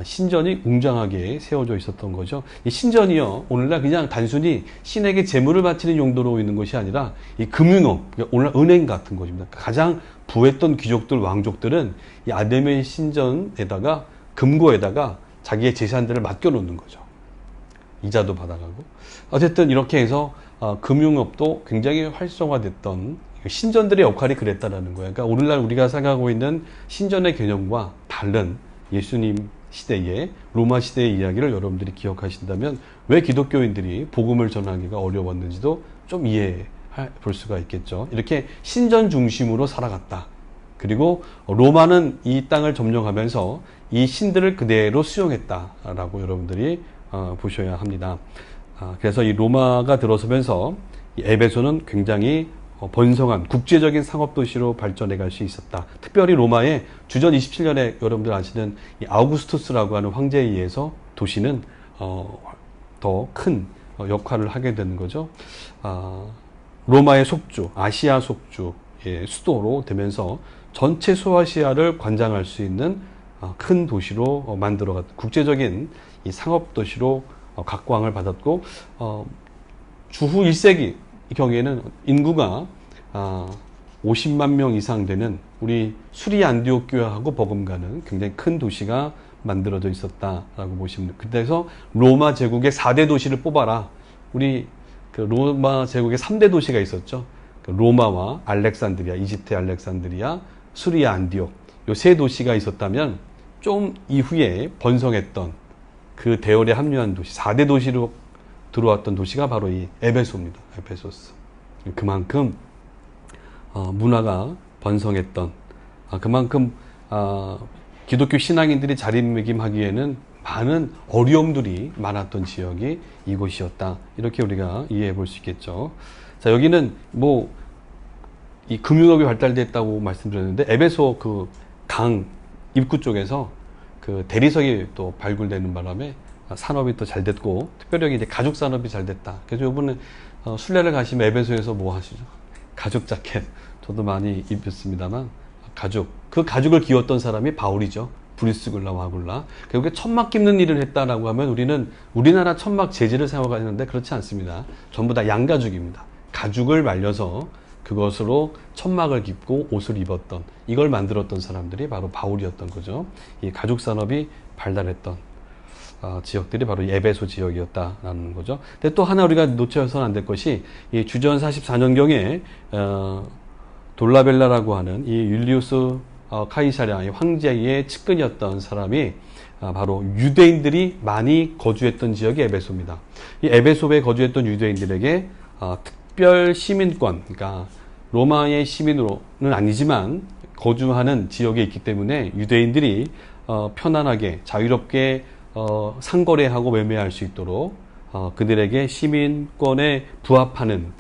신전이 웅장하게 세워져 있었던 거죠. 이 신전이요 오늘날 그냥 단순히 신에게 제물을 바치는 용도로 있는 것이 아니라 이 금융업, 그러니까 오늘날 은행 같은 것입니다. 가장 부했던 귀족들, 왕족들은 이 아데미 신전에다가 금고에다가 자기의 재산들을 맡겨놓는 거죠. 이자도 받아가고. 어쨌든 이렇게 해서 금융업도 굉장히 활성화됐던 신전들의 역할이 그랬다라는 거예요. 그러니까 오늘날 우리가 생각하고 있는 신전의 개념과 다른 예수님 시대의 로마 시대의 이야기를 여러분들이 기억하신다면 왜 기독교인들이 복음을 전하기가 어려웠는지도 좀 이해해 볼 수가 있겠죠. 이렇게 신전 중심으로 살아갔다. 그리고 로마는 이 땅을 점령하면서 이 신들을 그대로 수용했다라고 여러분들이 보셔야 합니다. 그래서 이 로마가 들어서면서 이 에베소는 굉장히 번성한 국제적인 상업도시로 발전해 갈 수 있었다. 특별히 로마의 주전 27년에 여러분들 아시는 이 아우구스투스라고 하는 황제에 의해서 도시는 더 큰 역할을 하게 되는 거죠. 로마의 속주, 아시아 속주의 수도로 되면서 전체 소아시아를 관장할 수 있는 큰 도시로 만들어갔다. 국제적인 이 상업도시로 각광을 받았고 주후 1세기 이 경우에는 인구가 50만 명 이상 되는 우리 수리 안디옥 교회하고 버금가는 굉장히 큰 도시가 만들어져 있었다라고 보시면 돼요. 그래서 로마 제국의 4대 도시를 뽑아라. 우리 그 로마 제국의 3대 도시가 있었죠. 로마와 알렉산드리아, 이집트의 알렉산드리아, 수리아 안디옥 요 세 도시가 있었다면 좀 이후에 번성했던 그 대열에 합류한 도시 4대 도시로 들어왔던 도시가 바로 이 에베소입니다. 에베소스. 그만큼 문화가 번성했던 그만큼 기독교 신앙인들이 자리매김하기에는 많은 어려움들이 많았던 지역이 이곳이었다. 이렇게 우리가 이해해 볼 수 있겠죠. 자, 여기는 뭐 이 금융업이 발달됐다고 말씀드렸는데 에베소 그 강 입구 쪽에서 그 대리석이 또 발굴되는 바람에 산업이 또 잘 됐고, 특별히 여기 이제 가죽 산업이 잘 됐다. 그래서 이번에 순례를 가시면 에베소에서 뭐 하시죠? 가죽 자켓. 저도 많이 입었습니다만 가죽. 그 가죽을 기웠던 사람이 바울이죠. 브리스글라와 아굴라. 결국에 천막 깁는 일을 했다라고 하면 우리는 우리나라 천막 재질을 생각하는데 그렇지 않습니다. 전부 다 양가죽입니다. 가죽을 말려서 그것으로 천막을 깁고 옷을 입었던, 이걸 만들었던 사람들이 바로 바울이었던 거죠. 이 가죽 산업이 발달했던 지역들이 바로 에베소 지역이었다라는 거죠. 근데 또 하나 우리가 놓쳐서는 안 될 것이 이 주전 44년경에 돌라벨라라고 하는 이 율리우스 카이사랴 황제의 측근이었던 사람이 바로 유대인들이 많이 거주했던 지역이 에베소입니다. 이 에베소에 거주했던 유대인들에게 특별 시민권, 그러니까 로마의 시민으로는 아니지만 거주하는 지역에 있기 때문에 유대인들이 편안하게 자유롭게 상거래하고 매매할 수 있도록 그들에게 시민권에 부합하는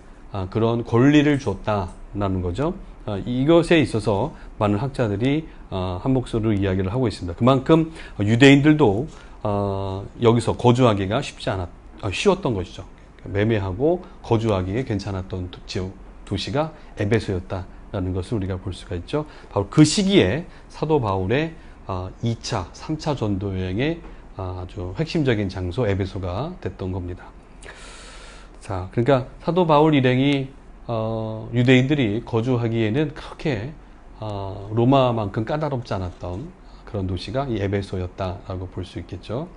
그런 권리를 줬다라는 거죠. 이것에 있어서 많은 학자들이 한 목소리로 이야기를 하고 있습니다. 그만큼 유대인들도 여기서 거주하기가 쉬웠던 것이죠. 매매하고 거주하기에 괜찮았던 도시가 에베소였다라는 것을 우리가 볼 수가 있죠. 바로 그 시기에 사도 바울의 2차, 3차 전도 여행의 아주 핵심적인 장소 에베소가 됐던 겁니다. 자, 그러니까 사도 바울 일행이 유대인들이 거주하기에는 그렇게 로마만큼 까다롭지 않았던 그런 도시가 이 에베소였다라고 볼 수 있겠죠.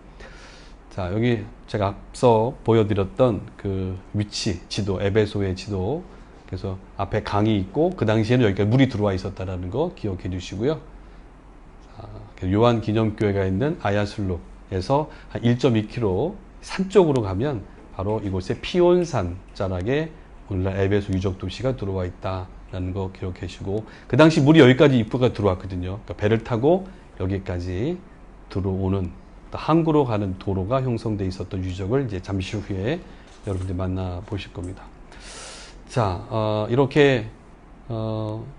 자, 여기 제가 앞서 보여드렸던 그 위치, 지도, 에베소의 지도. 그래서 앞에 강이 있고 그 당시에는 여기까지 물이 들어와 있었다라는 거 기억해 주시고요. 자, 요한 기념교회가 있는 아야술룩에서 한 1.2km 산 쪽으로 가면 바로 이곳에 피온산 자락에 오늘날 에베소 유적 도시가 들어와 있다라는 거 기억해 주시고, 그 당시 물이 여기까지 입구가 들어왔거든요. 그러니까 배를 타고 여기까지 들어오는 항구로 가는 도로가 형성돼 있었던 유적을 이제 잠시 후에 여러분들 만나 보실 겁니다. 자, 이렇게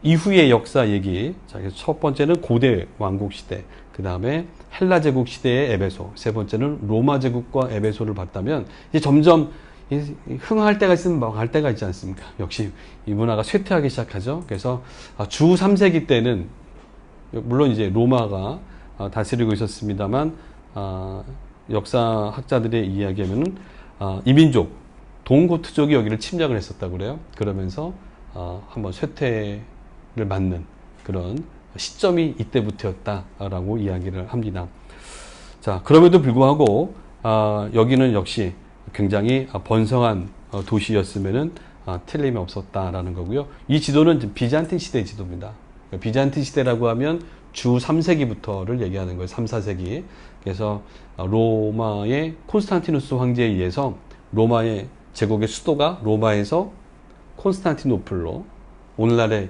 이후의 역사 얘기. 자, 그래서 첫 번째는 고대 왕국 시대, 그 다음에 헬라 제국 시대의 에베소, 세 번째는 로마 제국과 에베소를 봤다면 이제 점점 흥할 때가 있으면 망할 때가 있지 않습니까? 역시 이 문화가 쇠퇴하기 시작하죠. 그래서 주 3세기 때는 물론 이제 로마가 다스리고 있었습니다만 역사학자들의 이야기에는 이민족 동고트족이 여기를 침략을 했었다고 그래요. 그러면서 한번 쇠퇴를 맞는 그런 시점이 이때부터였다라고 이야기를 합니다. 자, 그럼에도 불구하고 여기는 역시 굉장히 번성한 도시였으면은 틀림이 없었다라는 거고요. 이 지도는 비잔틴 시대 지도입니다. 비잔틴 시대라고 하면 주 3세기부터를 얘기하는 거예요. 3, 4세기. 그래서 로마의 콘스탄티누스 황제에 의해서 로마의 제국의 수도가 로마에서 콘스탄티노플로, 오늘날의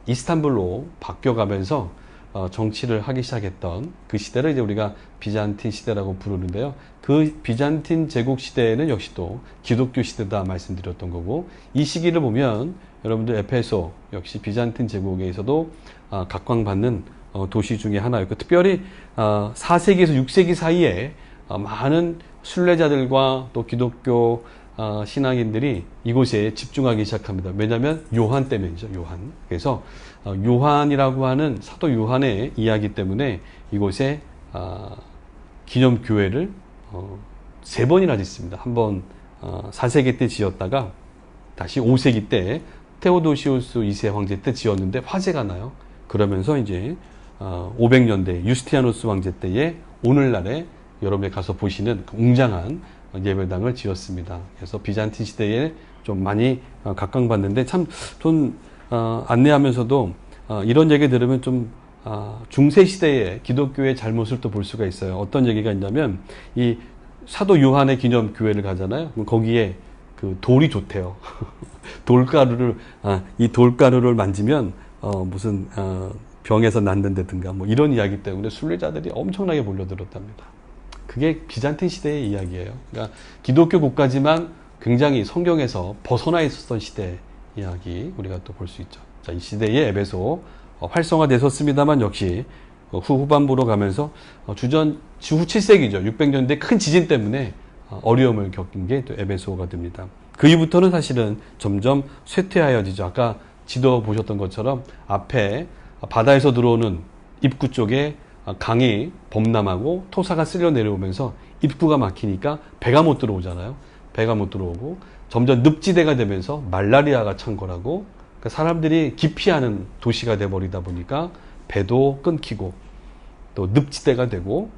이스탄불로 바뀌어가면서 정치를 하기 시작했던 그 시대를 이제 우리가 비잔틴 시대라고 부르는데요. 그 비잔틴 제국 시대에는 역시 또 기독교 시대다 말씀드렸던 거고, 이 시기를 보면 여러분들 에페소 역시 비잔틴 제국에서도 각광받는 도시 중에 하나였고, 특별히 4세기에서 6세기 사이에 많은 순례자들과 또 기독교 신앙인들이 이곳에 집중하기 시작합니다. 왜냐하면 요한 때문이죠. 요한. 그래서 요한이라고 하는 사도 요한의 이야기 때문에 이곳에 기념교회를 3번이나 짓습니다. 한번 4세기 때 지었다가 다시 5세기 때 테오도시우스 2세 황제 때 지었는데 화재가 나요. 그러면서 이제 500년대 유스티아누스 황제 때에 오늘날에 여러분이 가서 보시는 웅장한 예배당을 지었습니다. 그래서 비잔틴 시대에 좀 많이 각광받는데, 참 전 안내하면서도 이런 얘기 들으면 좀 중세 시대의 기독교의 잘못을 또 볼 수가 있어요. 어떤 얘기가 있냐면, 이 사도 요한의 기념 교회를 가잖아요. 그럼 거기에 그 돌이 좋대요. 돌가루를 이 돌가루를 만지면 무슨 병에서 낫는다든가 뭐 이런 이야기 때문에 순례자들이 엄청나게 몰려들었답니다. 그게 비잔틴 시대의 이야기예요. 그러니까 기독교 국가지만 굉장히 성경에서 벗어나 있었던 시대 이야기 우리가 또 볼 수 있죠. 자, 이 시대의 에베소 활성화됐었습니다만 역시 후반부로 가면서 주후 7세기죠. 600년대 큰 지진 때문에 어려움을 겪은 게 또 에베소가 됩니다. 그 이후부터는 사실은 점점 쇠퇴하여지죠. 아까 지도 보셨던 것처럼 앞에 바다에서 들어오는 입구 쪽에 강이 범람하고 토사가 쓸려 내려오면서 입구가 막히니까 배가 못 들어오잖아요. 배가 못 들어오고 점점 늪지대가 되면서 말라리아가 창궐하고 그러니까 사람들이 기피하는 도시가 돼버리다 보니까 배도 끊기고 또 늪지대가 되고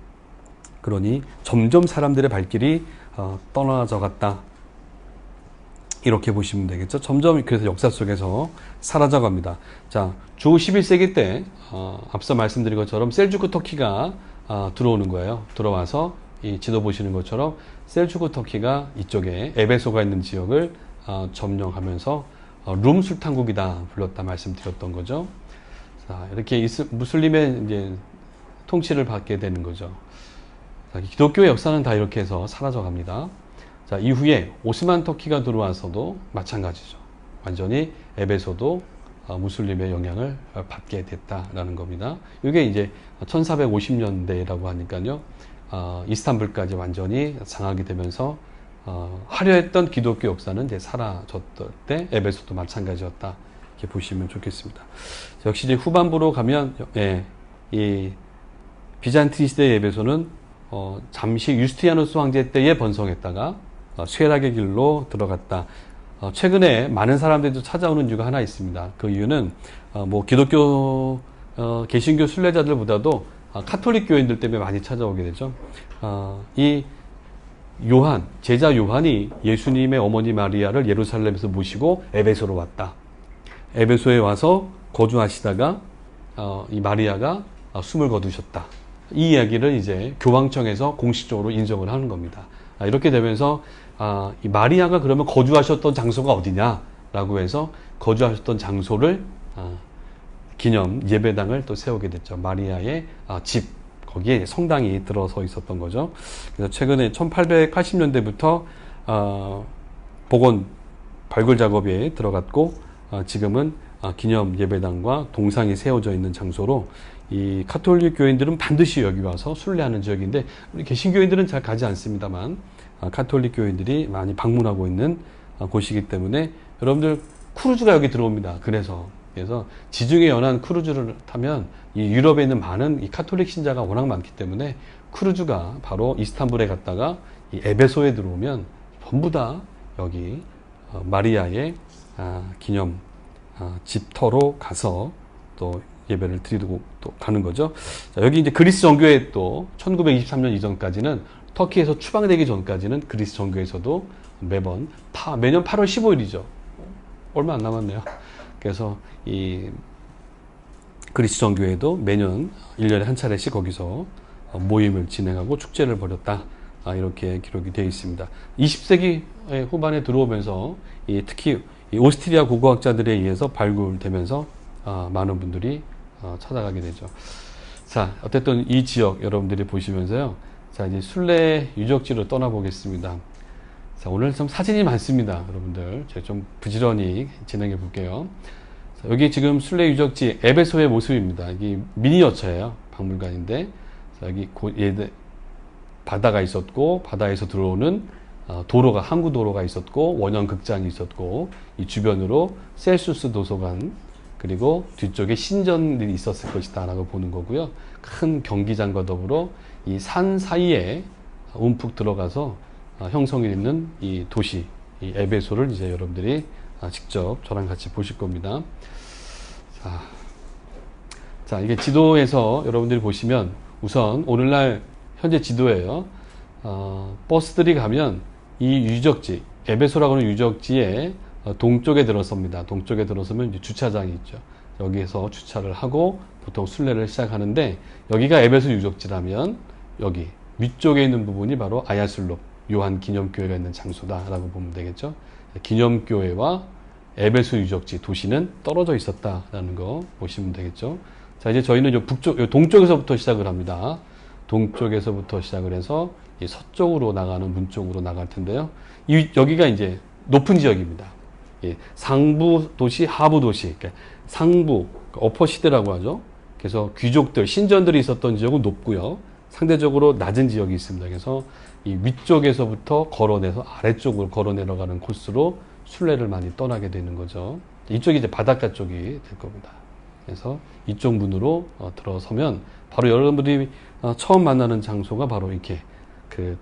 그러니 점점 사람들의 발길이 떠나져 갔다. 이렇게 보시면 되겠죠. 점점 그래서 역사 속에서 사라져 갑니다. 자, 주 11세기 때 앞서 말씀드린 것처럼 셀주크 터키가 들어오는 거예요. 들어와서 이 지도 보시는 것처럼 셀주크 터키가 이쪽에 에베소가 있는 지역을 점령하면서 룸 술탄국이다 불렀다 말씀드렸던 거죠. 자, 이렇게 무슬림의 이제 통치를 받게 되는 거죠. 자, 기독교의 역사는 다 이렇게 해서 사라져 갑니다. 자, 이후에 오스만 터키가 들어와서도 마찬가지죠. 완전히 에베소도 무슬림의 영향을 받게 됐다라는 겁니다. 이게 이제 1450년대라고 하니까요. 이스탄불까지 완전히 장악이 되면서 화려했던 기독교 역사는 이제 사라졌을 때 에베소도 마찬가지였다. 이렇게 보시면 좋겠습니다. 역시 이제 후반부로 가면 이 비잔틴 시대의 에베소는 잠시 유스티아누스 황제 때에 번성했다가 쇠락의 길로 들어갔다. 최근에 많은 사람들이 찾아오는 이유가 하나 있습니다. 그 이유는 뭐 기독교 개신교 순례자들보다도 카톨릭 교인들 때문에 많이 찾아오게 되죠. 이 요한, 제자 요한이 예수님의 어머니 마리아를 예루살렘에서 모시고 에베소로 왔다. 에베소에 와서 거주하시다가 이 마리아가 숨을 거두셨다. 이 이야기를 이제 교황청에서 공식적으로 인정을 하는 겁니다. 이렇게 되면서 이 마리아가 그러면 거주하셨던 장소가 어디냐라고 해서 거주하셨던 장소를 기념 예배당을 또 세우게 됐죠. 마리아의 집, 거기에 성당이 들어서 있었던 거죠. 그래서 최근에 1880년대부터 복원 발굴 작업에 들어갔고 지금은 기념 예배당과 동상이 세워져 있는 장소로 이 카톨릭 교인들은 반드시 여기 와서 순례하는 지역인데 우리 개신교인들은 잘 가지 않습니다만 카톨릭 교인들이 많이 방문하고 있는 곳이기 때문에 여러분들 크루즈가 여기 들어옵니다. 그래서 지중해 연안 크루즈를 타면 이 유럽에 있는 많은 이 카톨릭 신자가 워낙 많기 때문에 크루즈가 바로 이스탄불에 갔다가 이 에베소에 들어오면 전부 다 여기 마리아의 기념 집터로 가서 또 예배를 드리고 또 가는 거죠. 자, 여기 이제 그리스 정교회 또 1923년 이전까지는 터키에서 추방되기 전까지는 그리스 정교회에서도 매년 8월 15일이죠. 얼마 안 남았네요. 그래서 이 그리스 정교회도 매년 1년에 한 차례씩 거기서 모임을 진행하고 축제를 벌였다. 이렇게 기록이 되어 있습니다. 20세기 후반에 들어오면서 특히 이 오스트리아 고고학자들에 의해서 발굴되면서 많은 분들이 찾아가게 되죠. 자, 어쨌든 이 지역 여러분들이 보시면서요. 자, 이제 순례 유적지로 떠나보겠습니다. 자, 오늘 좀 사진이 많습니다. 여러분들. 제가 좀 부지런히 진행해 볼게요. 자, 여기 지금 순례 유적지 에베소의 모습입니다. 이게 미니어처예요. 박물관인데. 자, 여기 바다가 있었고, 바다에서 들어오는 도로가, 항구 도로가 있었고, 원형 극장이 있었고, 이 주변으로 셀수스 도서관, 그리고 뒤쪽에 신전들이 있었을 것이다 라고 보는 거고요. 큰 경기장과 더불어 이 산 사이에 움푹 들어가서 형성이 있는 이 도시, 이 에베소를 이제 여러분들이 직접 저랑 같이 보실 겁니다. 자, 이게 지도에서 여러분들이 보시면 우선 오늘날 현재 지도예요. 버스들이 가면 이 유적지, 에베소라고 하는 유적지에 동쪽에 들어섭니다. 동쪽에 들어서면 이제 주차장이 있죠. 여기에서 주차를 하고 보통 순례를 시작하는데 여기가 에베소 유적지라면 여기 위쪽에 있는 부분이 바로 아야슬롭 요한 기념교회가 있는 장소다라고 보면 되겠죠. 기념교회와 에베소 유적지 도시는 떨어져 있었다라는 거 보시면 되겠죠. 자, 이제 저희는 요 요 동쪽에서부터 시작을 합니다. 동쪽에서부터 시작을 해서 이 서쪽으로 나가는 문 쪽으로 나갈 텐데요. 여기가 이제 높은 지역입니다. 예, 상부 도시, 하부 도시. 그러니까 상부, 어퍼 시대라고 하죠. 그래서 귀족들, 신전들이 있었던 지역은 높고요. 상대적으로 낮은 지역이 있습니다. 그래서 이 위쪽에서부터 걸어내서 아래쪽으로 걸어 내려가는 코스로 순례를 많이 떠나게 되는 거죠. 이쪽이 이제 바닷가 쪽이 될 겁니다. 그래서 이쪽 문으로 들어서면 바로 여러분들이 처음 만나는 장소가 바로 이렇게 그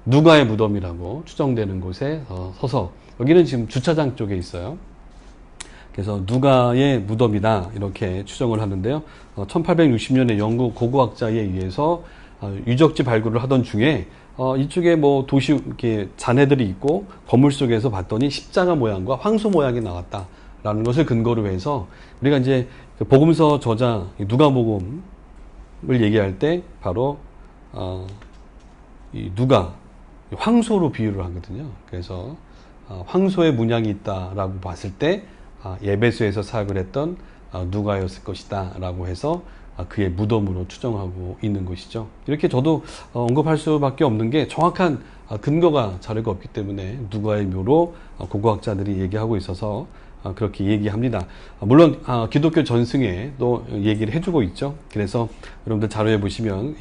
누가의 무덤이라고 추정되는 곳에 서서, 여기는 지금 주차장 쪽에 있어요. 그래서 누가의 무덤이다 이렇게 추정을 하는데요. 1860년에 영국 고고학자에 의해서 유적지 발굴을 하던 중에 이쪽에 뭐 도시 이렇게 잔해들이 있고 건물 속에서 봤더니 십자가 모양과 황소 모양이 나왔다라는 것을 근거로 해서 우리가 이제 그 복음서 저자 누가복음을 얘기할 때 바로 이 누가 황소로 비유를 하거든요. 그래서 황소의 문양이 있다라고 봤을 때 에베소에서 사역을 했던 누가였을 것이다 라고 해서 그의 무덤으로 추정하고 있는 것이죠. 이렇게 저도 언급할 수밖에 없는 게 정확한 근거가 자료가 없기 때문에 누가의 묘로 고고학자들이 얘기하고 있어서 그렇게 얘기합니다. 물론 기독교 전승에도 얘기를 해주고 있죠. 그래서 여러분들 자료에 보시면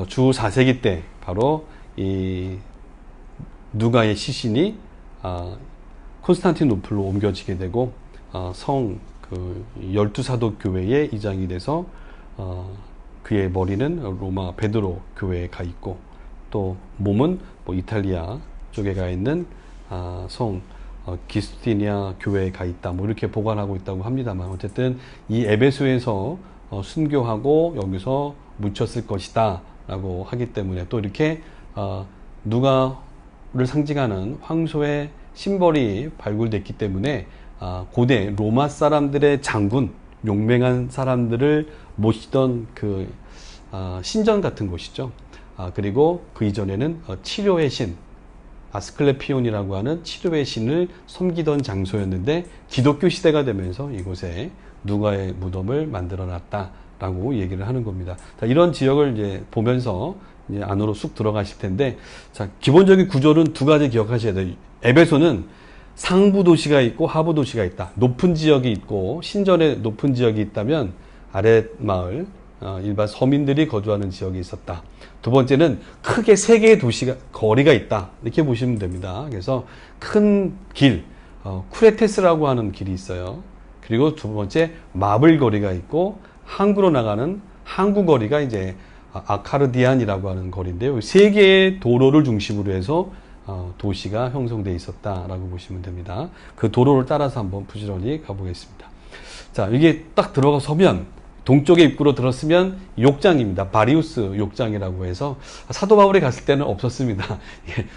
주 4세기 때 바로 이 누가의 시신이 콘스탄티노플로 옮겨지게 되고 그 12사도 교회의 이장이 돼서 그의 머리는 로마 베드로 교회에 가 있고 또 몸은 뭐 이탈리아 쪽에 가 있는 성 기스티니아 교회에 가 있다 뭐 이렇게 보관하고 있다고 합니다만, 어쨌든 이 에베소에서 순교하고 여기서 묻혔을 것이다 라고 하기 때문에, 또 이렇게 누가를 상징하는 황소의 심벌이 발굴됐기 때문에 고대 로마 사람들의 장군, 용맹한 사람들을 모시던 그 신전 같은 곳이죠. 그리고 그 이전에는 치료의 신, 아스클레피온이라고 하는 치료의 신을 섬기던 장소였는데, 기독교 시대가 되면서 이곳에 누가의 무덤을 만들어 놨다라고 얘기를 하는 겁니다. 자, 이런 지역을 이제 보면서 이제 안으로 쑥 들어가실 텐데, 자, 기본적인 구조는 두 가지 기억하셔야 돼요. 에베소는 상부 도시가 있고 하부 도시가 있다. 높은 지역이 있고 신전에 높은 지역이 있다면 아래 마을, 일반 서민들이 거주하는 지역이 있었다. 두 번째는 크게 세 개의 도시가, 거리가 있다. 이렇게 보시면 됩니다. 그래서 큰 길, 쿠레테스라고 하는 길이 있어요. 그리고 두 번째 마블 거리가 있고 항구로 나가는 항구 거리가 이제 아카르디안이라고 하는 거리인데요. 세 개의 도로를 중심으로 해서 도시가 형성되어 있었다라고 보시면 됩니다. 그 도로를 따라서 한번 부지런히 가보겠습니다. 자, 이게 딱 들어서면 동쪽의 입구로 들었으면 욕장입니다. 바리우스 욕장이라고 해서 사도 바울이 갔을 때는 없었습니다.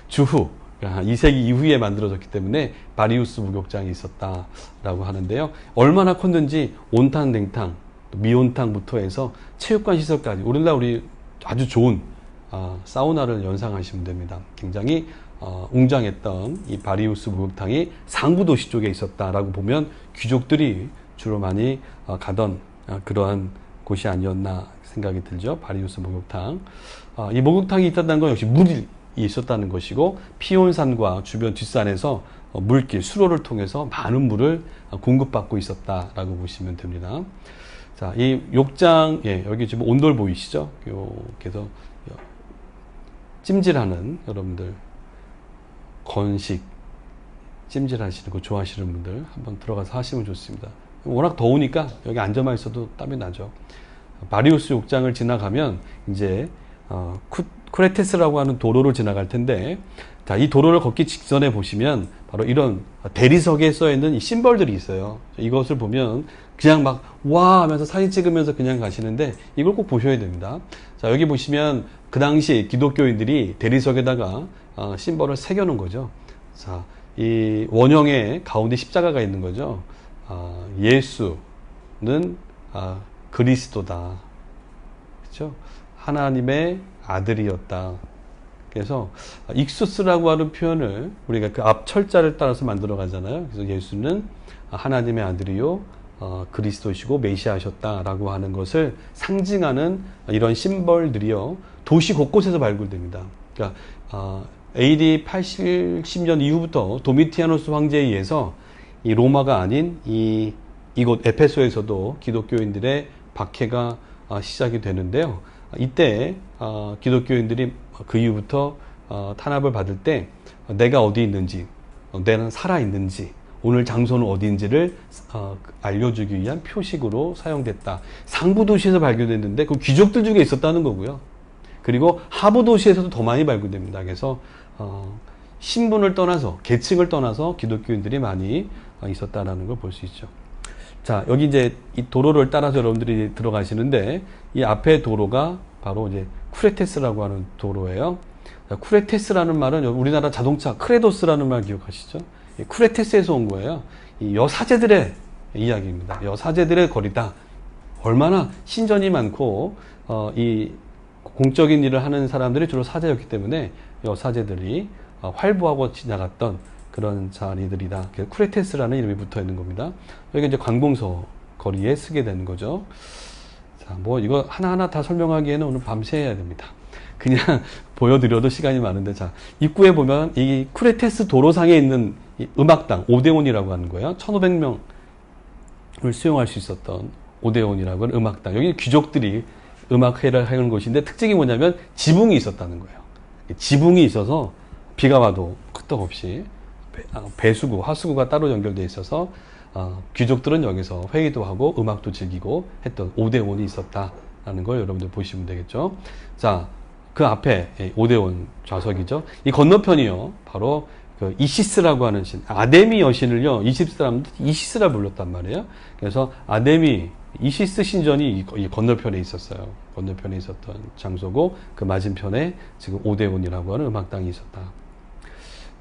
주후 2세기 이후에 만들어졌기 때문에 바리우스 목욕장이 있었다라고 하는데요. 얼마나 컸는지 온탕, 냉탕, 미온탕부터 해서 체육관 시설까지, 우리나라 우리 아주 좋은 사우나를 연상하시면 됩니다. 굉장히 웅장했던 이 바리우스 목욕탕이 상부도시 쪽에 있었다라고 보면 귀족들이 주로 많이 가던 그러한 곳이 아니었나 생각이 들죠. 바리우스 목욕탕. 이 목욕탕이 있었다는 건 역시 물이 있었다는 것이고, 피온산과 주변 뒷산에서 물길, 수로를 통해서 많은 물을 공급받고 있었다라고 보시면 됩니다. 자, 이 욕장, 여기 지금 온돌 보이시죠? 그래서 찜질하는 여러분들, 건식 찜질하시는 거 좋아하시는 분들 한번 들어가서 하시면 좋습니다. 워낙 더우니까 여기 앉아만 있어도 땀이 나죠. 바리우스 욕장을 지나가면 이제 쿠레테스라고 하는 도로를 지나갈 텐데, 자, 이 도로를 걷기 직전에 보시면 바로 이런 대리석에 써 있는 이 심벌들이 있어요. 이것을 보면 그냥 막 와 하면서 사진 찍으면서 그냥 가시는데, 이걸 꼭 보셔야 됩니다. 자, 여기 보시면 그 당시 기독교인들이 대리석에다가 심벌을 새겨 놓은 거죠. 자, 이 원형의 가운데 십자가가 있는 거죠. 예수는 그리스도다. 그렇죠? 하나님의 아들이었다. 그래서 익수스라고 하는 표현을 우리가 그 앞 철자를 따라서 만들어 가잖아요. 그래서 예수는 하나님의 아들이요 그리스도시고 메시아셨다라고 하는 것을 상징하는 이런 심벌들이요 도시 곳곳에서 발굴됩니다. 그러니까 AD 80년 이후부터 도미티아누스 황제에 의해서 이 로마가 아닌 이곳 에페소에서도 기독교인들의 박해가 시작이 되는데요. 이때 기독교인들이 그 이후부터 탄압을 받을 때 내가 어디 있는지, 내는 살아 있는지, 오늘 장소는 어디인지를 알려주기 위한 표식으로 사용됐다. 상부 도시에서 발견됐는데 그 귀족들 중에 있었다는 거고요. 그리고 하부 도시에서도 더 많이 발견됩니다. 그래서 신분을 떠나서 계층을 떠나서 기독교인들이 많이 있었다라는 걸 볼 수 있죠. 자, 여기 이제 이 도로를 따라서 여러분들이 들어가시는데 이 앞에 도로가 바로 이제 쿠레테스라고 하는 도로예요. 자, 쿠레테스라는 말은 우리나라 자동차 크레도스라는 말 기억하시죠? 쿠레테스에서 온 거예요. 이 여사제들의 이야기입니다. 여사제들의 거리다. 얼마나 신전이 많고 이 공적인 일을 하는 사람들이 주로 사제였기 때문에 여사제들이 활보하고 지나갔던 그런 자리들이다. 쿠레테스라는 이름이 붙어 있는 겁니다. 여기 이제 관공서 거리에 쓰게 되는 거죠. 자, 뭐 이거 하나하나 다 설명하기에는 오늘 밤새 해야 됩니다. 그냥 보여드려도 시간이 많은데, 자, 입구에 보면 이 쿠레테스 도로상에 있는 이 음악당 오데온이라고 하는 거예요. 1500명을 수용할 수 있었던 오데온이라고 하는 음악당. 여기 귀족들이 음악회를 하는 곳인데 특징이 뭐냐면 지붕이 있었다는 거예요. 지붕이 있어서 비가 와도 끄떡없이 배수구, 하수구가 따로 연결되어 있어서 귀족들은 여기서 회의도 하고 음악도 즐기고 했던 오데온이 있었다라는 걸 여러분들 보시면 되겠죠. 자, 그 앞에 오데온 좌석이죠. 이 건너편이요, 바로 그 이시스라고 하는 신, 아데미 여신을요, 이집트 사람들 이시스라 불렀단 말이에요. 그래서 아데미, 이시스 신전이 이 건너편에 있었어요. 건너편에 있었던 장소고, 그 맞은편에 지금 오데온이라고 하는 음악당이 있었다.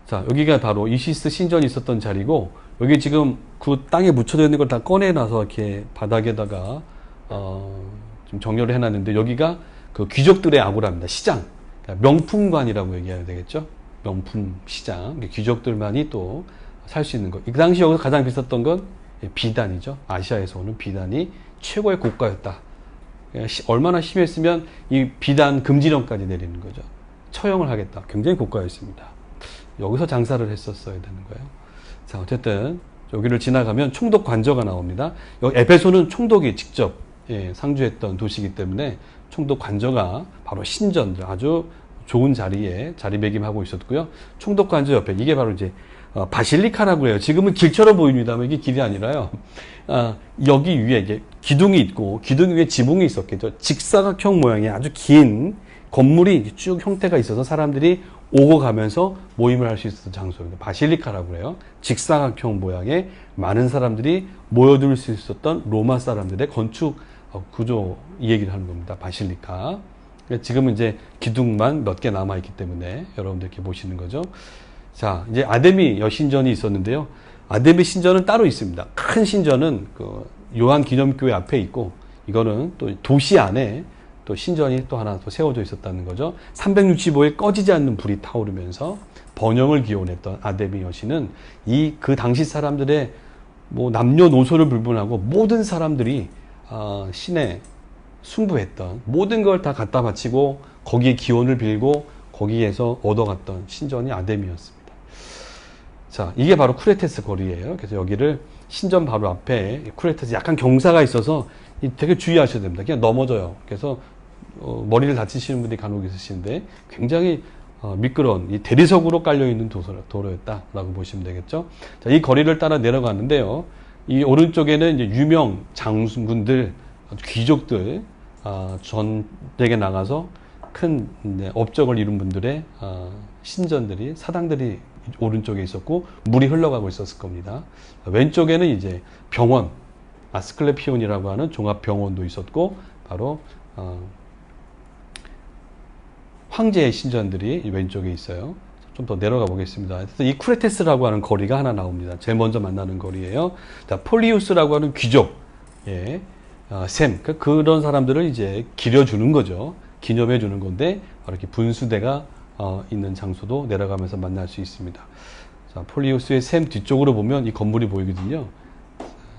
자, 여기가 바로 이시스 신전이 있었던 자리고, 여기 지금 그 땅에 묻혀져 있는 걸 다 꺼내놔서 이렇게 바닥에다가 좀 정렬을 해놨는데, 여기가 그 귀족들의 아고라입니다. 시장, 그러니까 명품관이라고 얘기해야 되겠죠. 명품 시장, 귀족들만이 또 살 수 있는 것. 그 당시 여기서 가장 비쌌던 건 비단이죠. 아시아에서 오는 비단이 최고의 고가였다. 얼마나 심했으면 이 비단 금지령까지 내리는 거죠. 처형을 하겠다. 굉장히 고가였습니다. 여기서 장사를 했었어야 되는 거예요. 자, 어쨌든 여기를 지나가면 총독 관저가 나옵니다. 여기 에베소는 총독이 직접 상주했던 도시이기 때문에 총독 관저가 바로 신전, 아주 좋은 자리에 자리매김하고 있었고요. 총독 관저 옆에 이게 바로 이제 바실리카라고 해요. 지금은 길처럼 보입니다만 이게 길이 아니라요. 여기 위에 이게 기둥이 있고 기둥 위에 지붕이 있었겠죠. 직사각형 모양의 아주 긴 건물이 쭉 형태가 있어서 사람들이 오고 가면서 모임을 할 수 있었던 장소입니다. 바실리카라고 해요. 직사각형 모양의 많은 사람들이 모여들 수 있었던 로마 사람들의 건축 구조 이 얘기를 하는 겁니다. 바실리카. 지금은 이제 기둥만 몇 개 남아있기 때문에 여러분들 이렇게 보시는 거죠. 자, 이제 아데미 여신전이 있었는데요. 아데미 신전은 따로 있습니다. 큰 신전은 그 요한 기념교회 앞에 있고, 이거는 또 도시 안에 또 신전이 또 하나 또 세워져 있었다는 거죠. 365일 꺼지지 않는 불이 타오르면서 번영을 기원했던 아데미 여신은 그 당시 사람들의 뭐 남녀노소를 불문하고 모든 사람들이 신에 숭배했던 모든 걸 다 갖다 바치고 거기에 기원을 빌고 거기에서 얻어갔던 신전이 아데미였습니다. 자, 이게 바로 쿠레테스 거리예요. 그래서 여기를 신전 바로 앞에 쿠레테스 약간 경사가 있어서 되게 주의하셔야 됩니다. 그냥 넘어져요. 그래서 머리를 다치시는 분들이 간혹 있으시는데 굉장히 미끄러운 이 대리석으로 깔려있는 도로였다라고 보시면 되겠죠. 자, 이 거리를 따라 내려가는데요. 이 오른쪽에는 이제 유명 장군들, 귀족들, 전쟁에 나가서 큰 업적을 이룬 분들의 신전들이, 사당들이 오른쪽에 있었고 물이 흘러가고 있었을 겁니다. 왼쪽에는 이제 병원, 아스클레피온이라고 하는 종합병원도 있었고 바로 황제의 신전들이 왼쪽에 있어요. 좀 더 내려가 보겠습니다. 이 쿠레테스라고 하는 거리가 하나 나옵니다. 제일 먼저 만나는 거리예요. 자, 폴리우스라고 하는 귀족, 샘, 그런 사람들을 이제 기려주는 거죠. 기념해 주는 건데 바로 이렇게 분수대가 있는 장소도 내려가면서 만날 수 있습니다. 자, 폴리우스의 샘 뒤쪽으로 보면 이 건물이 보이거든요.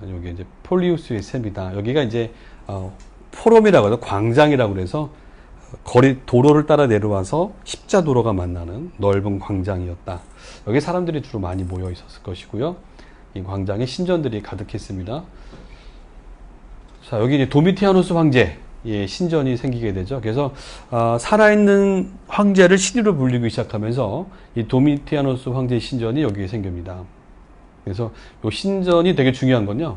여기 이제 폴리우스의 셈이다. 여기가 이제 포럼이라고 해서 광장이라고 그래서 도로를 따라 내려와서 십자도로가 만나는 넓은 광장이었다. 여기 사람들이 주로 많이 모여 있었을 것이고요. 이 광장에 신전들이 가득했습니다. 자, 여기 이제 도미티아누스 황제 신전이 생기게 되죠. 그래서 살아있는 황제를 신으로 불리기 시작하면서 이 도미티아누스 황제 신전이 여기에 생깁니다. 그래서 이 신전이 되게 중요한 건요.